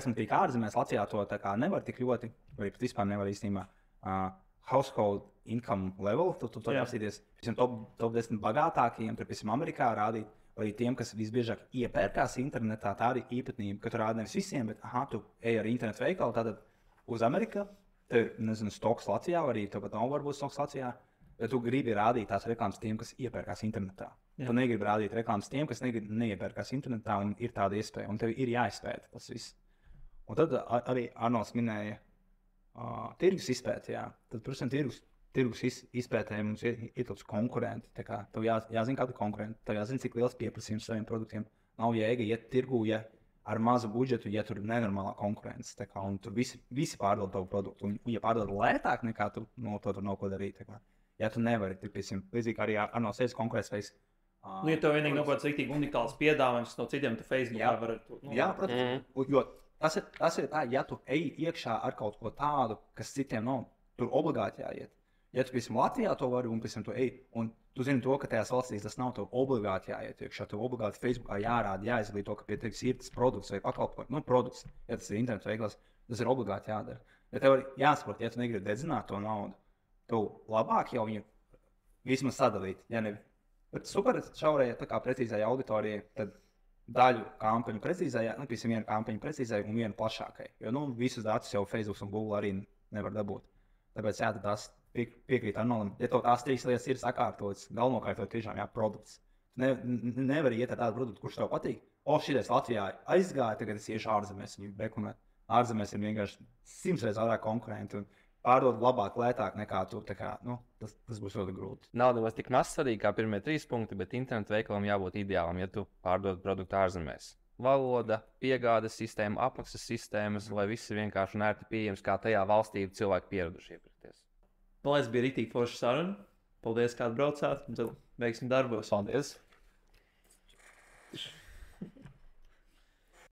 man tīk ārzemēs, Latvijā to nevar tik ļoti, vai pat vispār nevar īstenībā household income level, tu apsīties, top 10 bagātākajiem, tur, piemēram, Amerikā rādīt, vai tiem, kas visbiežāk iepērkās internetā, tā ir īpatnība, ka tu rādi nevis visiem, bet, tu ej ar internetu veikalu, tātad uz Ameriku, tev ir, nezinu, stoks Latvijā, vai arī tev pat nav varbūt stoks Latvijā, bet tu gribi rādīt tās reklāmas tiem, kas iepērkās internetā. Tu negribi rādīt reklāmas tiem, kas neiepērkās internetā, un ir tāda iespēja, un tev ir jāizpēta tas viss. Un tad arī Arnolds minēja tirgus izpēti, Tad, protams, tirgus izpētē mums ir tāds konkurenti, tev jāzina kādi konkurenti, tev jāzina, cik liels pieprasījums saviem produktiem. Nav jēga iet tirgū, ar mazu budžetu, ja tur ir nenormālā konkurence. Un tur visi pārdod tavu produktu. Un, ja pārdod lētāk nekā tu, to tur nav ko darīt. Ja tu nevari, tad, piemēram, līdzīgi arī ar no sevis konkurētspējas. Ja tev vienīgi nav kāds riktīgi unikāls piedāvājums no citiem, tu Facebookā vari. Jā, protams. Jo tas ir tā, ja tu ej iekšā ar kaut ko tādu, kas citiem nav, tur obligāti jāiet. Ja tu, piemēram, Latvijā to vari, un, piemēram, tu ej, un tu zini to, ka tajās valstīs tas nav, tev obligāti jāiet iekšā, tev obligāti Facebookā jārāda, jāizglīto, ka pie tevis ir tas produkts vai pakalpojums. Produkts, ja tas ir internetu veikals, tas ir obligāti jādara. Ja tev ir jāsaprot, ja tu negribi dedzināt to naudu, tev labāk jau viņu vismaz sadalīt. Ja ne, bet super šaurajā, tā kā precīzajā auditorijai, tad daļu kampaņu precīzajā, piemēram, vienu kampaņu precīzajai un vienu plašākai. Jo, visus datus jau Facebook un Google arī nevar dabūt. Tāpēc, tas piekrīt Arnoldam. Ja tev tās trīs lietas ir sakārtotas, galvenokārt tev tiešām produkts. Nevar iet ar tādu produktu, kurš tev patīk. Šitais Latvijā aizgāja, tagad es iešu ārzemēs viņu reklamēt. Ārzemēs ir vienkārši 100 reizes vairāk konkurenti un pārdod labāk, lētāk nekā tu. Tas būs ļoti grūti. Nav nemaz tik mazsvarīgi kā pirmie 3 punkti, bet internetu veikalam jābūt ideālam, ja tu pārdod produktu ārzemēs. Valoda, piegādes sistēma, apmaksas sistēmas, lai viss ir vienkārši un ērti pieejams, kā tajā valstī cilvēki pieraduši iepirkties. Paldies, bija rītīgi forša saruna. Paldies, kā atbraucāt. Tad veiksim darbos. Paldies!